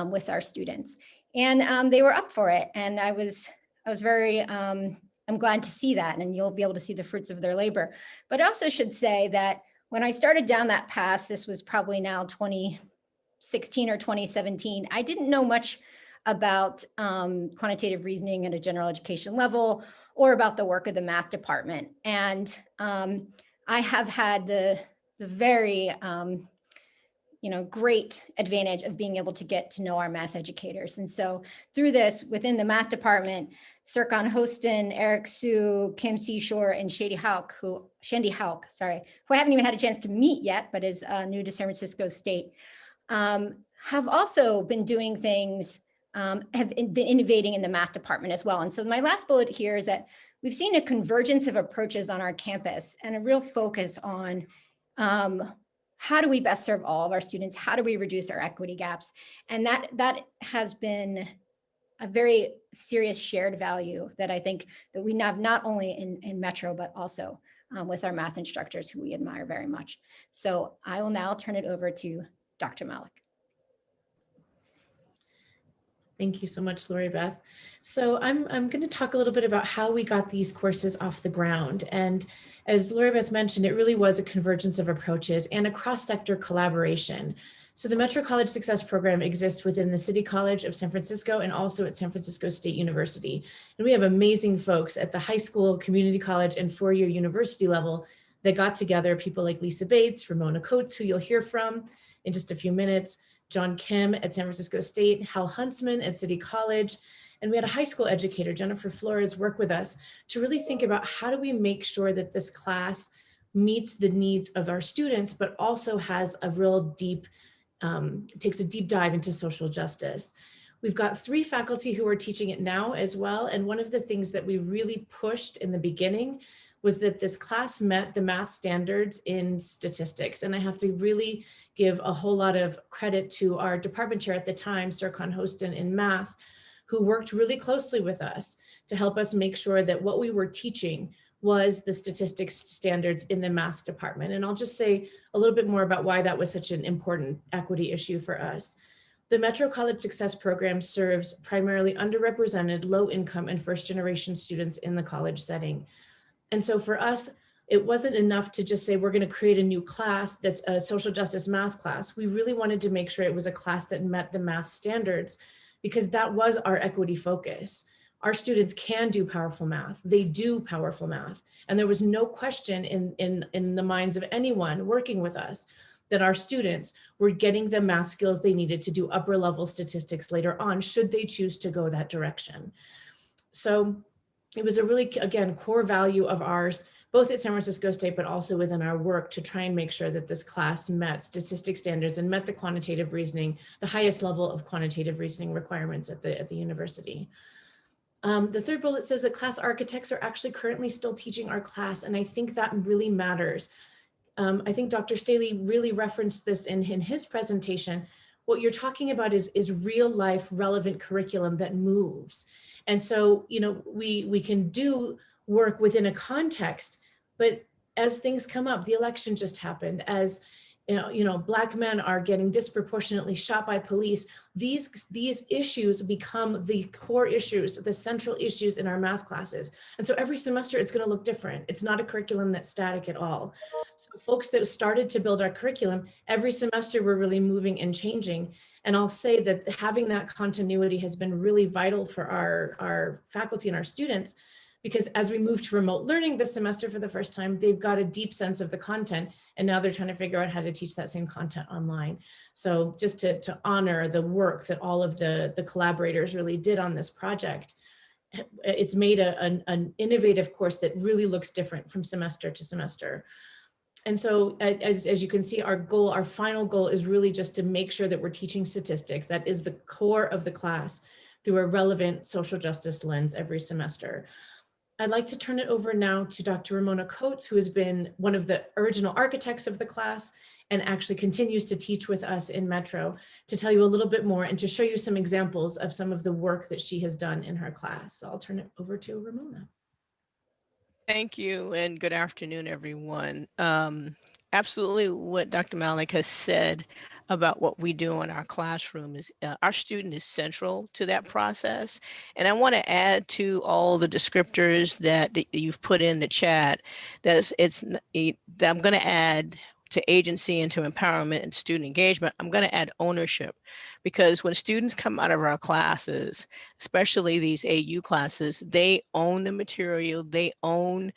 S6: with our students? And they were up for it. And I was very, I'm glad to see that, and you'll be able to see the fruits of their labor. But I also should say that when I started down that path, this was probably now 2016 or 2017, I didn't know much about quantitative reasoning at a general education level or about the work of the math department. And I have had the very great advantage of being able to get to know our math educators. And so through this, within the math department, Serkan Hostin, Eric Su, Kim Seashore, and Shandy Hauk, who I haven't even had a chance to meet yet, but is new to San Francisco State, have also been doing things, have been innovating in the math department as well. And so my last bullet here is that we've seen a convergence of approaches on our campus and a real focus on how do we best serve all of our students? How do we reduce our equity gaps? And that has been a very serious shared value that I think that we have not only in Metro, but also with our math instructors who we admire very much. So I will now turn it over to Dr. Malik.
S7: Thank you so much, Lori Beth. So I'm going to talk a little bit about how we got these courses off the ground. And as Lori Beth mentioned, it really was a convergence of approaches and a cross-sector collaboration. So the Metro College Success Program exists within the City College of San Francisco and also at San Francisco State University. And we have amazing folks at the high school, community college, and four-year university level that got together, people like Lisa Bates, Ramona Coates, who you'll hear from in just a few minutes, John Kim at San Francisco State, Hal Huntsman at City College, and we had a high school educator, Jennifer Flores, work with us to really think about how do we make sure that this class meets the needs of our students, but also has a real deep, takes a deep dive into social justice. We've got 3 faculty who are teaching it now as well. And one of the things that we really pushed in the beginning was that this class met the math standards in statistics. And I have to really give a whole lot of credit to our department chair at the time, Sirkan Hostin in math, who worked really closely with us to help us make sure that what we were teaching was the statistics standards in the math department. And I'll just say a little bit more about why that was such an important equity issue for us. The Metro College Success Program serves primarily underrepresented, low income, and first generation students in the college setting. And so for us, it wasn't enough to just say, we're going to create a new class that's a social justice math class. We really wanted to make sure it was a class that met the math standards, because that was our equity focus. Our students can do powerful math. They do powerful math. And there was no question in the minds of anyone working with us that our students were getting the math skills they needed to do upper level statistics later on, should they choose to go that direction. So it was a really, again, core value of ours, both at San Francisco State, but also within our work, to try and make sure that this class met statistics standards and met the quantitative reasoning, the highest level of quantitative reasoning requirements at the university. The third bullet says that class architects are actually currently still teaching our class, and I think that really matters. I think Dr. Staley really referenced this in his presentation. What you're talking about is real life relevant curriculum that moves. And so, you know, we can do work within a context, but as things come up, the election just happened, as Black men are getting disproportionately shot by police, these issues become the core issues, the central issues in our math classes. And so every semester it's going to look different. It's not a curriculum that's static at all. So folks that started to build our curriculum, every semester we're really moving and changing. And I'll say that having that continuity has been really vital for our faculty and our students, because as we move to remote learning this semester for the first time, they've got a deep sense of the content, and now they're trying to figure out how to teach that same content online. So just to honor the work that all of the collaborators really did on this project, it's made an innovative course that really looks different from semester to semester. And so as you can see, our final goal is really just to make sure that we're teaching statistics. That is the core of the class, through a relevant social justice lens every semester. I'd like to turn it over now to Dr. Ramona Coates, who has been one of the original architects of the class and actually continues to teach with us in Metro, to tell you a little bit more and to show you some examples of some of the work that she has done in her class. So I'll turn it over to Ramona.
S8: Thank you, and good afternoon, everyone. Absolutely what Dr. Malik has said about what we do in our classroom is our student is central to that process. And I want to add to all the descriptors that you've put in the chat, that I'm going to add to agency and to empowerment and student engagement, I'm going to add ownership, because when students come out of our classes, especially these AU classes, they own the material, they own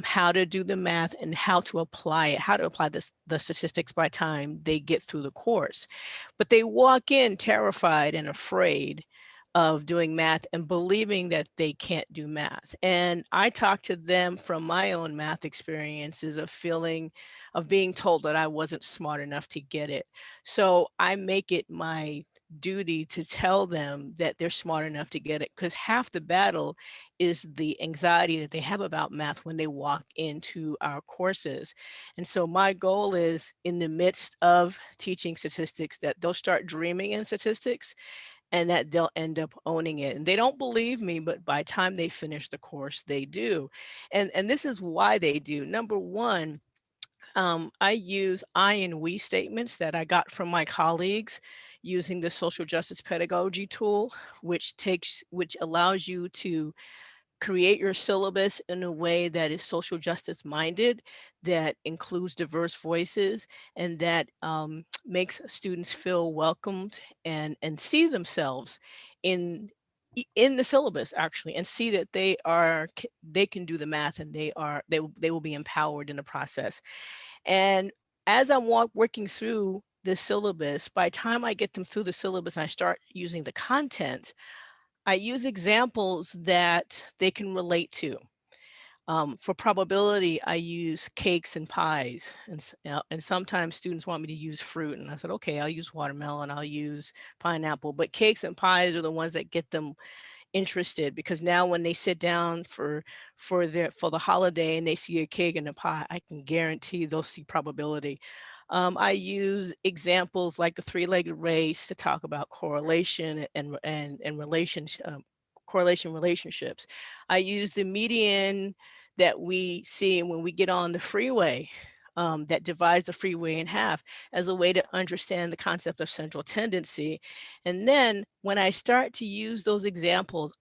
S8: how to do the math and how to apply it, how to apply the statistics by time they get through the course. But they walk in terrified and afraid of doing math and believing that they can't do math. And I talk to them from my own math experiences of being told that I wasn't smart enough to get it. So I make it my duty to tell them that they're smart enough to get it, because half the battle is the anxiety that they have about math when they walk into our courses. And so my goal is, in the midst of teaching statistics, that they'll start dreaming in statistics and that they'll end up owning it. And they don't believe me, but by the time they finish the course, they do. And this is why they do. Number one, I use I and we statements that I got from my colleagues using the social justice pedagogy tool, which allows you to create your syllabus in a way that is social justice minded, that includes diverse voices, and that makes students feel welcomed and see themselves in the syllabus actually, and see that they can do the math, and they will be empowered in the process. And as I'm working through the syllabus, by the time I get them through the syllabus and I start using the content, I use examples that they can relate to. For probability, I use cakes and pies, and sometimes students want me to use fruit, and I said, okay, I'll use watermelon, I'll use pineapple, but cakes and pies are the ones that get them interested, because now when they sit down for the holiday and they see a cake and a pie, I can guarantee they'll see probability. I use examples like the three-legged race to talk about correlation and correlation relationships. I use the median that we see when we get on the freeway, that divides the freeway in half, as a way to understand the concept of central tendency. And then when I start to use those examples,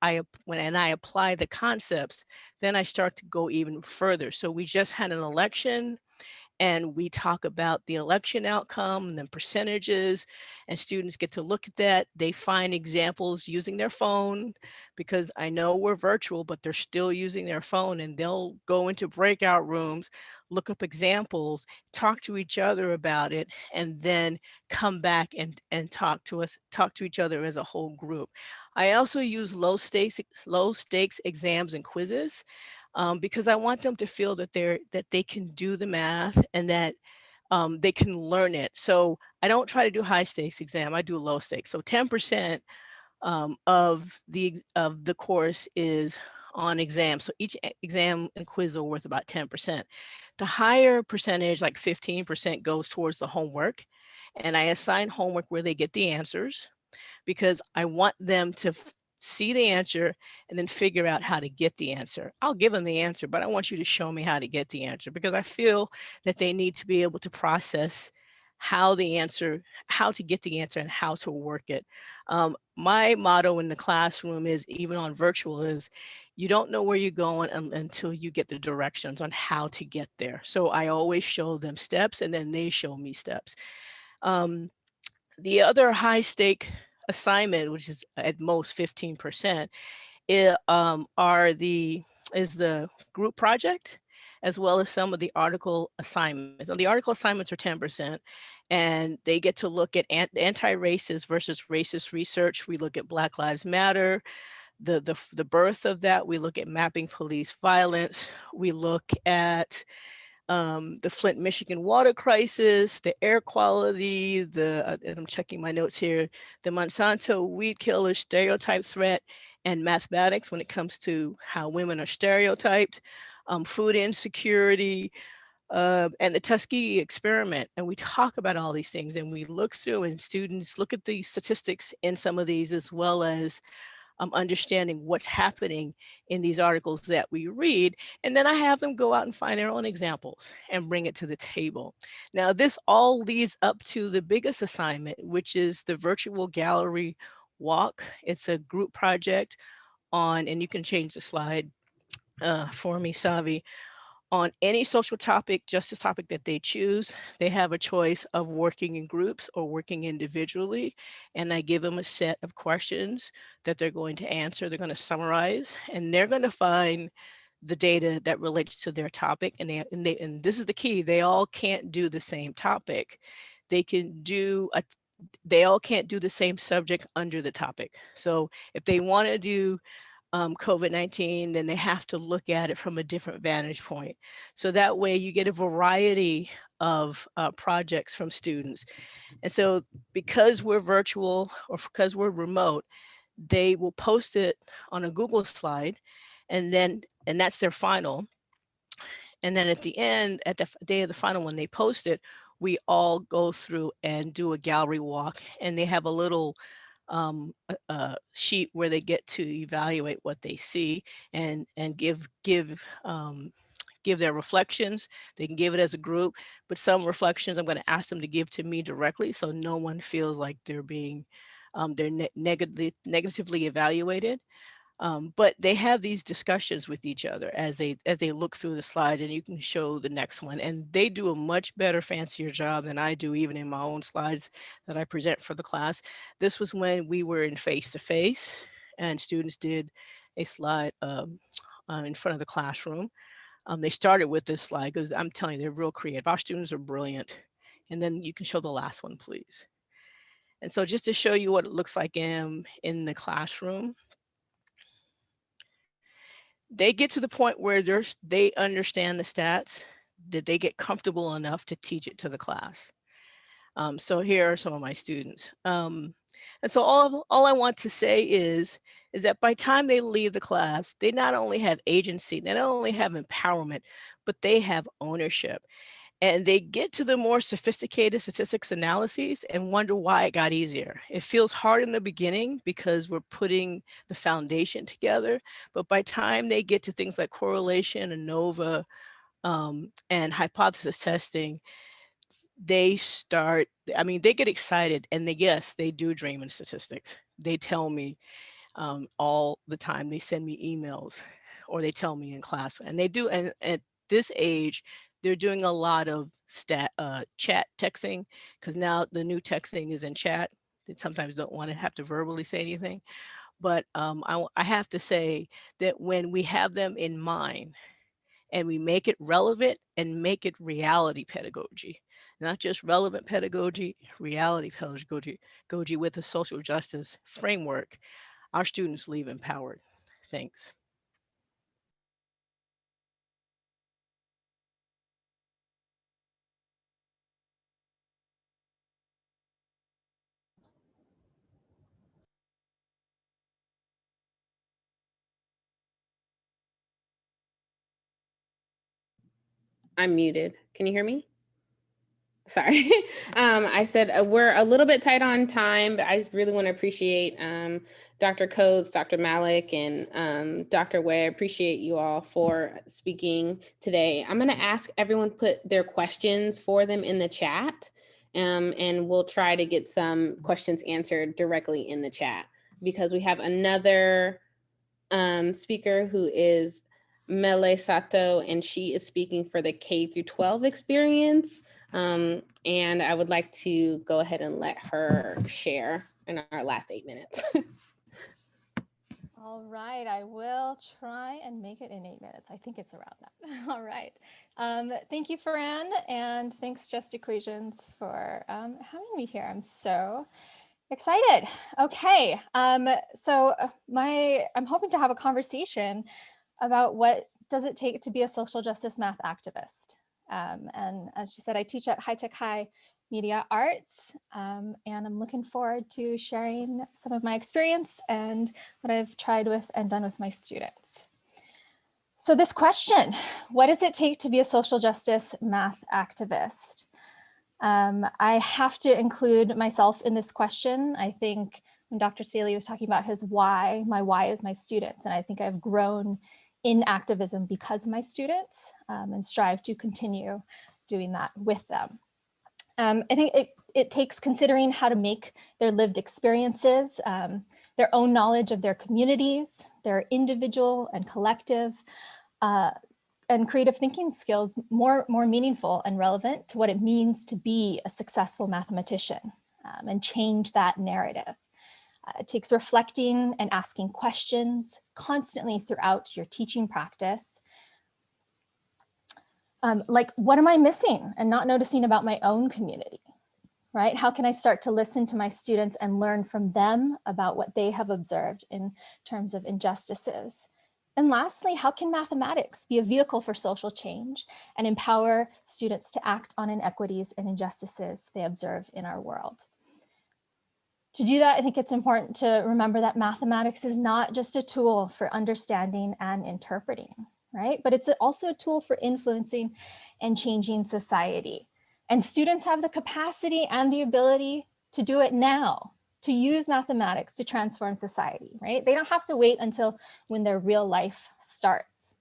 S8: when I apply the concepts, then I start to go even further. So we just had an election, and we talk about the election outcome and then percentages, and students get to look at that. They find examples using their phone, because I know we're virtual, but they're still using their phone, and they'll go into breakout rooms, look up examples, talk to each other about it, and then come back and talk to each other as a whole group. I also use low stakes exams and quizzes, because I want them to feel that they can do the math, and that they can learn it. So I don't try to do high stakes exam, I do low stakes. So 10% of the course is on exam. So each exam and quiz are worth about 10%. The higher percentage, like 15%, goes towards the homework. And I assign homework where they get the answers, because I want them to see the answer and then figure out how to get the answer. I'll give them the answer, but I want you to show me how to get the answer, because I feel that they need to be able to process how to get the answer and how to work it. My motto in the classroom is, even on virtual, is you don't know where you're going until you get the directions on how to get there. So I always show them steps, and then they show me steps. The other high stake assignment, which is at most 15%, is the group project, as well as some of the article assignments. Now, the article assignments are 10%, and they get to look at anti-racist versus racist research. We look at Black Lives Matter, the birth of that. We look at mapping police violence. We look at the Flint, Michigan water crisis, the air quality, and I'm checking my notes here, the Monsanto weed killer stereotype threat, and mathematics when it comes to how women are stereotyped, food insecurity, and the Tuskegee experiment. And we talk about all these things, and we look through, and students look at the statistics in some of these, as well as understanding what's happening in these articles that we read. And then I have them go out and find their own examples and bring it to the table. Now, this all leads up to the biggest assignment, which is the virtual gallery walk. It's a group project and you can change the slide for me, Savi, on any social topic, justice topic that they choose. They have a choice of working in groups or working individually. And I give them a set of questions that they're going to answer. They're going to summarize, and they're going to find the data that relates to their topic. And this is the key. They all can't do the same topic. They all can't do the same subject under the topic. So if they want to do COVID-19, then they have to look at it from a different vantage point. So that way you get a variety of projects from students. And so because we're virtual or because we're remote, they will post it on a Google slide, and that's their final. And then at the end, at the day of the final, when they post it, we all go through and do a gallery walk, and they have a little sheet where they get to evaluate what they see and give give their reflections. They can give it as a group, but some reflections I'm going to ask them to give to me directly, so no one feels like they're being negatively evaluated. But they have these discussions with each other as they look through the slides, and you can show the next one. And they do a much better, fancier job than I do, even in my own slides that I present for the class. This was when we were in face-to-face, and students did a slide in front of the classroom. They started with this slide because I'm telling you, they're real creative. Our students are brilliant. And then you can show the last one, please. And so just to show you what it looks like in the classroom, they get to the point where they understand the stats, that they get comfortable enough to teach it to the class. So here are some of my students. And so all I want to say is that by the time they leave the class, they not only have agency, they not only have empowerment, but they have ownership. And they get to the more sophisticated statistics analyses and wonder why it got easier. It feels hard in the beginning because we're putting the foundation together, but by the time they get to things like correlation, ANOVA, and hypothesis testing, they get excited, and yes, they do dream in statistics. They tell me all the time. They send me emails, or they tell me in class, and they do. And at this age, they're doing a lot of chat texting, because now the new texting is in chat. They sometimes don't want to have to verbally say anything. But I have to say that when we have them in mind and we make it relevant and make it reality pedagogy, not just relevant pedagogy, reality pedagogy with a social justice framework, our students leave empowered. Thanks.
S1: I'm muted. Can you hear me? Sorry. I said we're a little bit tight on time, but I just really want to appreciate Dr. Coates, Dr. Malik, and Dr. Way. I appreciate you all for speaking today. I'm going to ask everyone put their questions for them in the chat, and we'll try to get some questions answered directly in the chat, because we have another speaker who is Mele Sato, and she is speaking for the K through 12 experience. And I would like to go ahead and let her share in our last 8 minutes.
S9: All right, I will try and make it in 8 minutes. I think it's around that. All right. Thank you, Fran, and thanks Just Equations for having me here. I'm so excited. Okay, so I'm hoping to have a conversation about what does it take to be a social justice math activist. And as she said, I teach at High Tech High Media Arts, and I'm looking forward to sharing some of my experience and what I've tried with and done with my students. So this question, what does it take to be a social justice math activist? I have to include myself in this question. I think when Dr. Staley was talking about his why, my why is my students, and I think I've grown in activism because of my students, and strive to continue doing that with them. I think it takes considering how to make their lived experiences, their own knowledge of their communities, their individual and collective, and creative thinking skills more meaningful and relevant to what it means to be a successful mathematician, and change that narrative. It takes reflecting and asking questions constantly throughout your teaching practice. Like, what am I missing and not noticing about my own community, right? How can I start to listen to my students and learn from them about what they have observed in terms of injustices? And lastly, how can mathematics be a vehicle for social change and empower students to act on inequities and injustices they observe in our world? To do that, I think it's important to remember that mathematics is not just a tool for understanding and interpreting, right? But it's also a tool for influencing and changing society. And students have the capacity and the ability to do it now, to use mathematics to transform society, right? They don't have to wait until when their real life starts.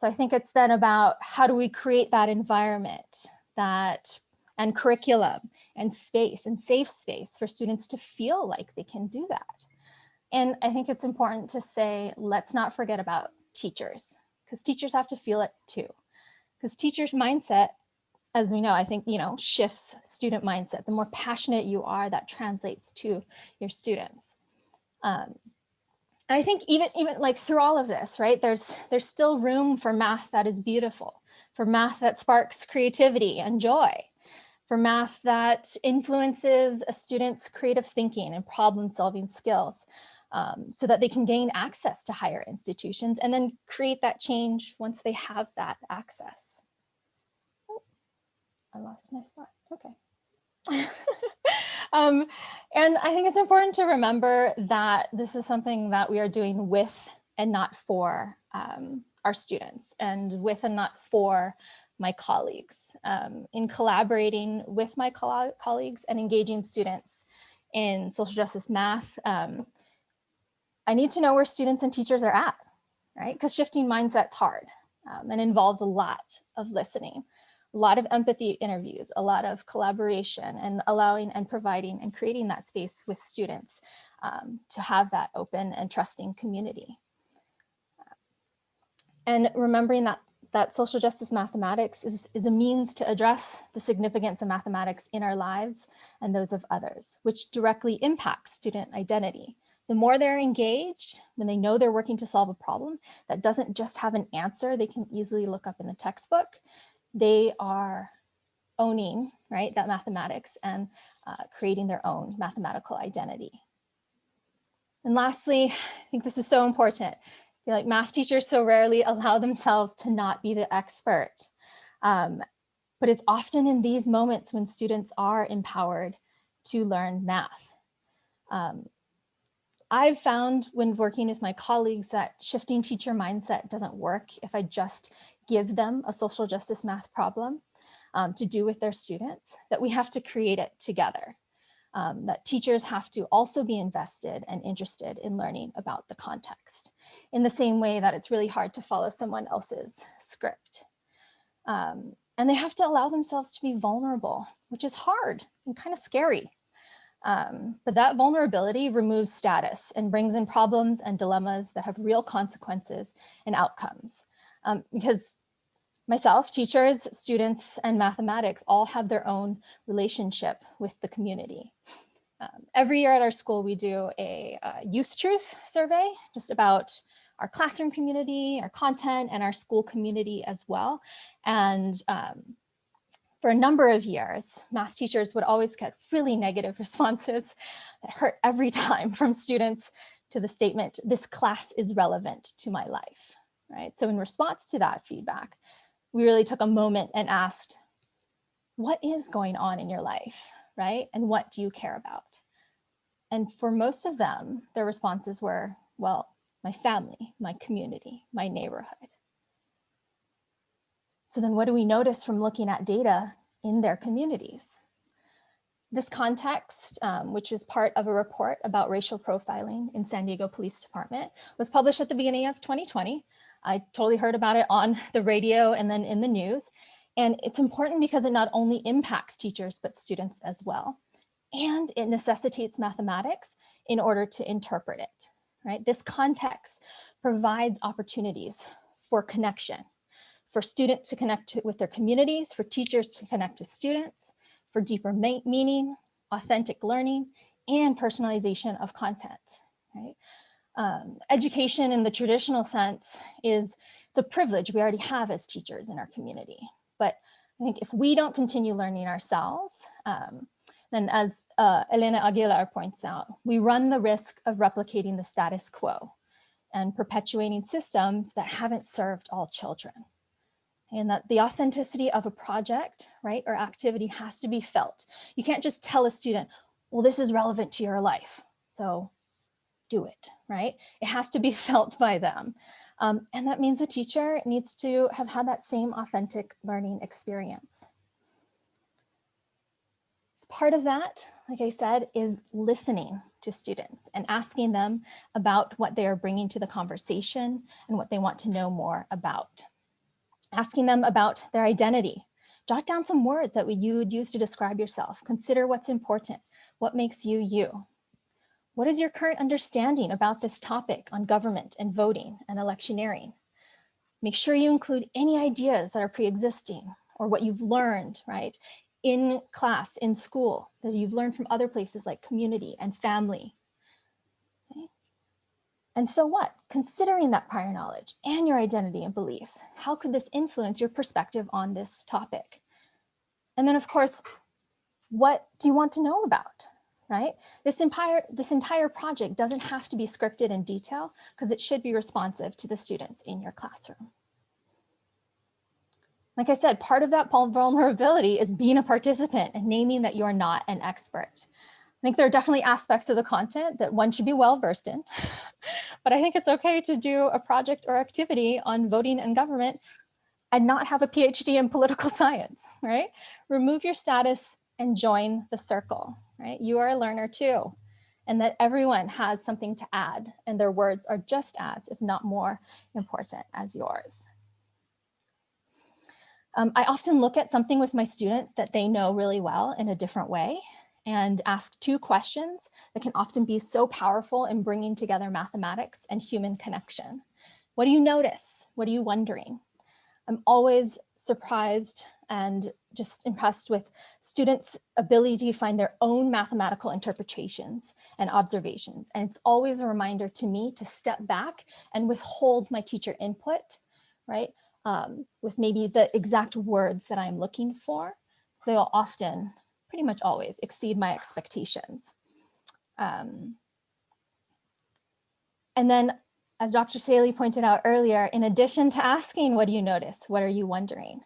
S9: So I think it's then about how do we create that environment and curriculum and space and safe space for students to feel like they can do that. And I think it's important to say, let's not forget about teachers, because teachers have to feel it too. Because teachers' mindset, as we know, I think, shifts student mindset. The more passionate you are, that translates to your students. I think even like through all of this, right, there's still room for math that is beautiful, for math that sparks creativity and joy, for math that influences a student's creative thinking and problem-solving skills, so that they can gain access to higher institutions and then create that change once they have that access. Oh, I lost my spot. Okay. And I think it's important to remember that this is something that we are doing with and not for our students, and with and not for my colleagues. In collaborating with my colleagues and engaging students in social justice math, I need to know where students and teachers are at, right? Because shifting mindset's hard and involves a lot of listening, a lot of empathy interviews, a lot of collaboration, and allowing and providing and creating that space with students to have that open and trusting community. And remembering that social justice mathematics is a means to address the significance of mathematics in our lives and those of others, which directly impacts student identity. The more they're engaged, when they know they're working to solve a problem that doesn't just have an answer they can easily look up in the textbook, they are owning, right, that mathematics and creating their own mathematical identity. And lastly, I think this is so important. I feel like math teachers so rarely allow themselves to not be the expert. But it's often in these moments when students are empowered to learn math. I've found when working with my colleagues that shifting teacher mindset doesn't work if I just give them a social justice math problem to do with their students, that we have to create it together. That teachers have to also be invested and interested in learning about the context, in the same way that it's really hard to follow someone else's script. And they have to allow themselves to be vulnerable, which is hard and kind of scary. But that vulnerability removes status and brings in problems and dilemmas that have real consequences and outcomes. Because myself, teachers, students, and mathematics all have their own relationship with the community. Every year at our school, we do a youth truth survey just about our classroom community, our content, and our school community as well. And for a number of years, math teachers would always get really negative responses that hurt every time, from students to the statement, "This class is relevant to my life," right? So in response to that feedback, we really took a moment and asked, what is going on in your life, right? And what do you care about? And for most of them, their responses were, well, my family, my community, my neighborhood. So then what do we notice from looking at data in their communities? This context, which is part of a report about racial profiling in San Diego Police Department, was published at the beginning of 2020. I totally heard about it on the radio and then in the news. And it's important because it not only impacts teachers, but students as well. And it necessitates mathematics in order to interpret it, right? This context provides opportunities for connection, for students to connect with their communities, for teachers to connect with students, for deeper meaning, authentic learning, and personalization of content, right? Education in the traditional sense it's a privilege we already have as teachers in our community. But I think if we don't continue learning ourselves, then as Elena Aguilar points out, we run the risk of replicating the status quo and perpetuating systems that haven't served all children. And that the authenticity of a project, right, or activity has to be felt. You can't just tell a student, well, this is relevant to your life, so do it, right? It has to be felt by them. And that means the teacher needs to have had that same authentic learning experience. So part of that, like I said, is listening to students and asking them about what they are bringing to the conversation and what they want to know more about. Asking them about their identity. Jot down some words that you would use to describe yourself. Consider what's important. What makes you you? What is your current understanding about this topic on government and voting and electioneering? Make sure you include any ideas that are pre-existing or what you've learned, right, in class, in school, that you've learned from other places like community and family. Okay? And so what? Considering that prior knowledge and your identity and beliefs, how could this influence your perspective on this topic? And then of course, what do you want to know about, right? This entire project doesn't have to be scripted in detail because it should be responsive to the students in your classroom. Like I said, part of that vulnerability is being a participant and naming that you're not an expert. I think there are definitely aspects of the content that one should be well versed in, but I think it's okay to do a project or activity on voting and government and not have a PhD in political science, right? Remove your status and join the circle, right? You are a learner too, and that everyone has something to add and their words are just as, if not more important as yours. I often look at something with my students that they know really well in a different way and ask 2 questions that can often be so powerful in bringing together mathematics and human connection. What do you notice? What are you wondering? I'm always surprised and just impressed with students' ability to find their own mathematical interpretations and observations. And it's always a reminder to me to step back and withhold my teacher input, right? With maybe the exact words that I'm looking for. They'll often, pretty much always, exceed my expectations. And then, as Dr. Staley pointed out earlier, in addition to asking, what do you notice? What are you wondering?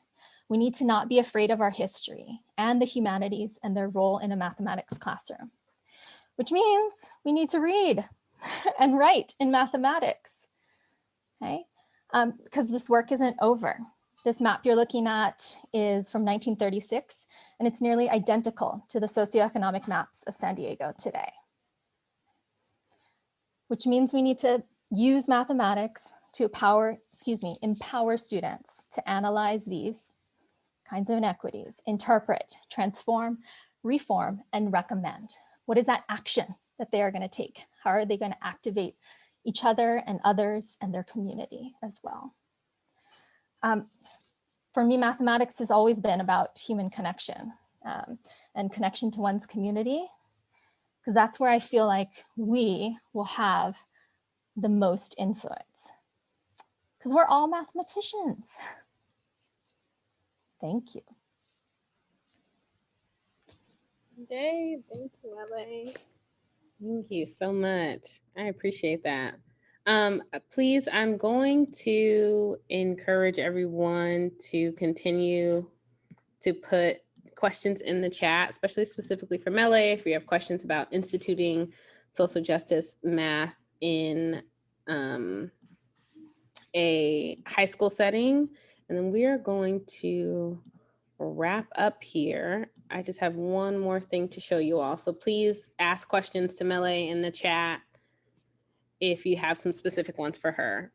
S9: We need to not be afraid of our history and the humanities and their role in a mathematics classroom, which means we need to read and write in mathematics, okay? Because this work isn't over. This map you're looking at is from 1936, and it's nearly identical to the socioeconomic maps of San Diego today, which means we need to use mathematics to empower students to analyze these kinds of inequities, interpret, transform, reform, and recommend. What is that action that they are going to take? How are they going to activate each other and others and their community as well? For me, mathematics has always been about human connection and connection to one's community, because that's where I feel like we will have the most influence, because we're all mathematicians. Thank you.
S1: Yay, thank you, LA. Thank you so much. I appreciate that. Please, I'm going to encourage everyone to continue to put questions in the chat, especially specifically from LA, if you have questions about instituting social justice math in a high school setting. And then we are going to wrap up here. I just have one more thing to show you all. So please ask questions to Mele in the chat if you have some specific ones for her.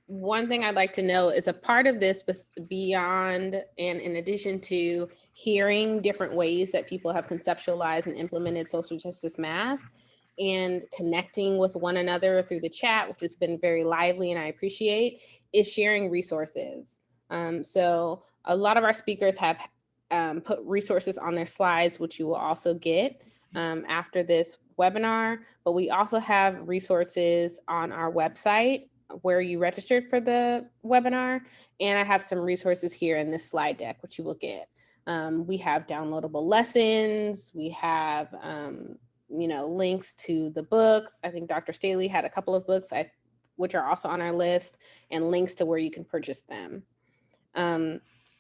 S1: One thing I'd like to know is a part of this beyond and in addition to hearing different ways that people have conceptualized and implemented social justice math and connecting with one another through the chat, which has been very lively and I appreciate, is sharing resources. So a lot of our speakers have put resources on their slides, which you will also get after this webinar, but we also have resources on our website where you registered for the webinar. And I have some resources here in this slide deck, which you will get. We have downloadable lessons. We have, links to the book. I think Dr. Staley had a couple of books which are also on our list, and links to where you can purchase them.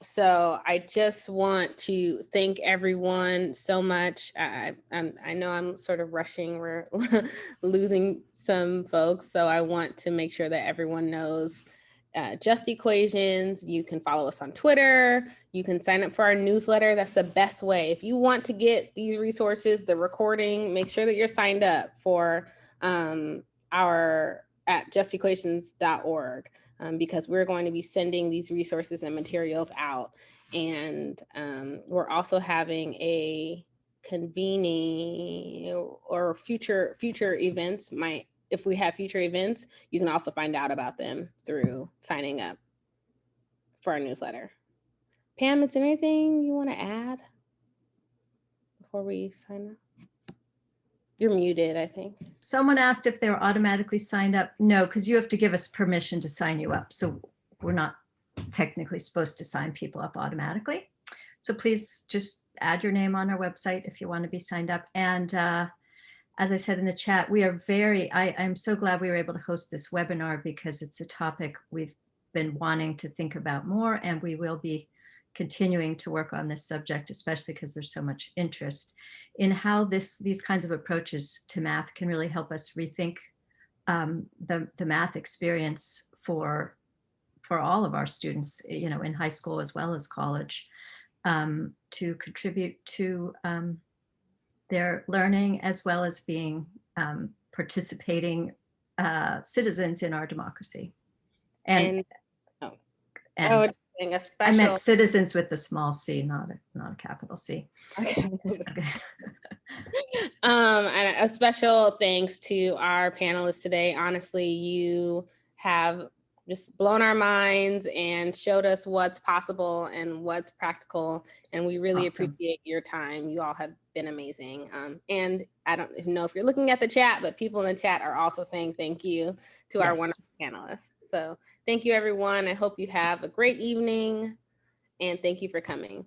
S1: So I just want to thank everyone so much. I know I'm sort of rushing, we're losing some folks. So I want to make sure that everyone knows Just Equations. You can follow us on Twitter. You can sign up for our newsletter. That's the best way. If you want to get these resources, the recording, make sure that you're signed up for our at justequations.org. because we're going to be sending these resources and materials out. And we're also having a convening or future events. If we have future events, you can also find out about them through signing up for our newsletter. Pam, is there anything you want to add before we sign up? You're muted, I think.
S2: Someone asked if they were automatically signed up. No, because you have to give us permission to sign you up. So we're not technically supposed to sign people up automatically. So please just add your name on our website if you want to be signed up. And as I said in the chat, we are I'm so glad we were able to host this webinar because it's a topic we've been wanting to think about more, and we will be continuing to work on this subject, especially because there's so much interest in how these kinds of approaches to math can really help us rethink the math experience for all of our students, you know, in high school as well as college, to contribute to their learning as well as being participating citizens in our democracy. And I meant citizens with the small c, not a capital C.
S1: Okay.
S2: Okay.
S1: And a special thanks to our panelists today. Honestly, you have just blown our minds and showed us what's possible and what's practical. And we really appreciate your time. You all have been amazing. And I don't know if you're looking at the chat, but people in the chat are also saying thank you to our wonderful panelists. So thank you, everyone. I hope you have a great evening, and thank you for coming.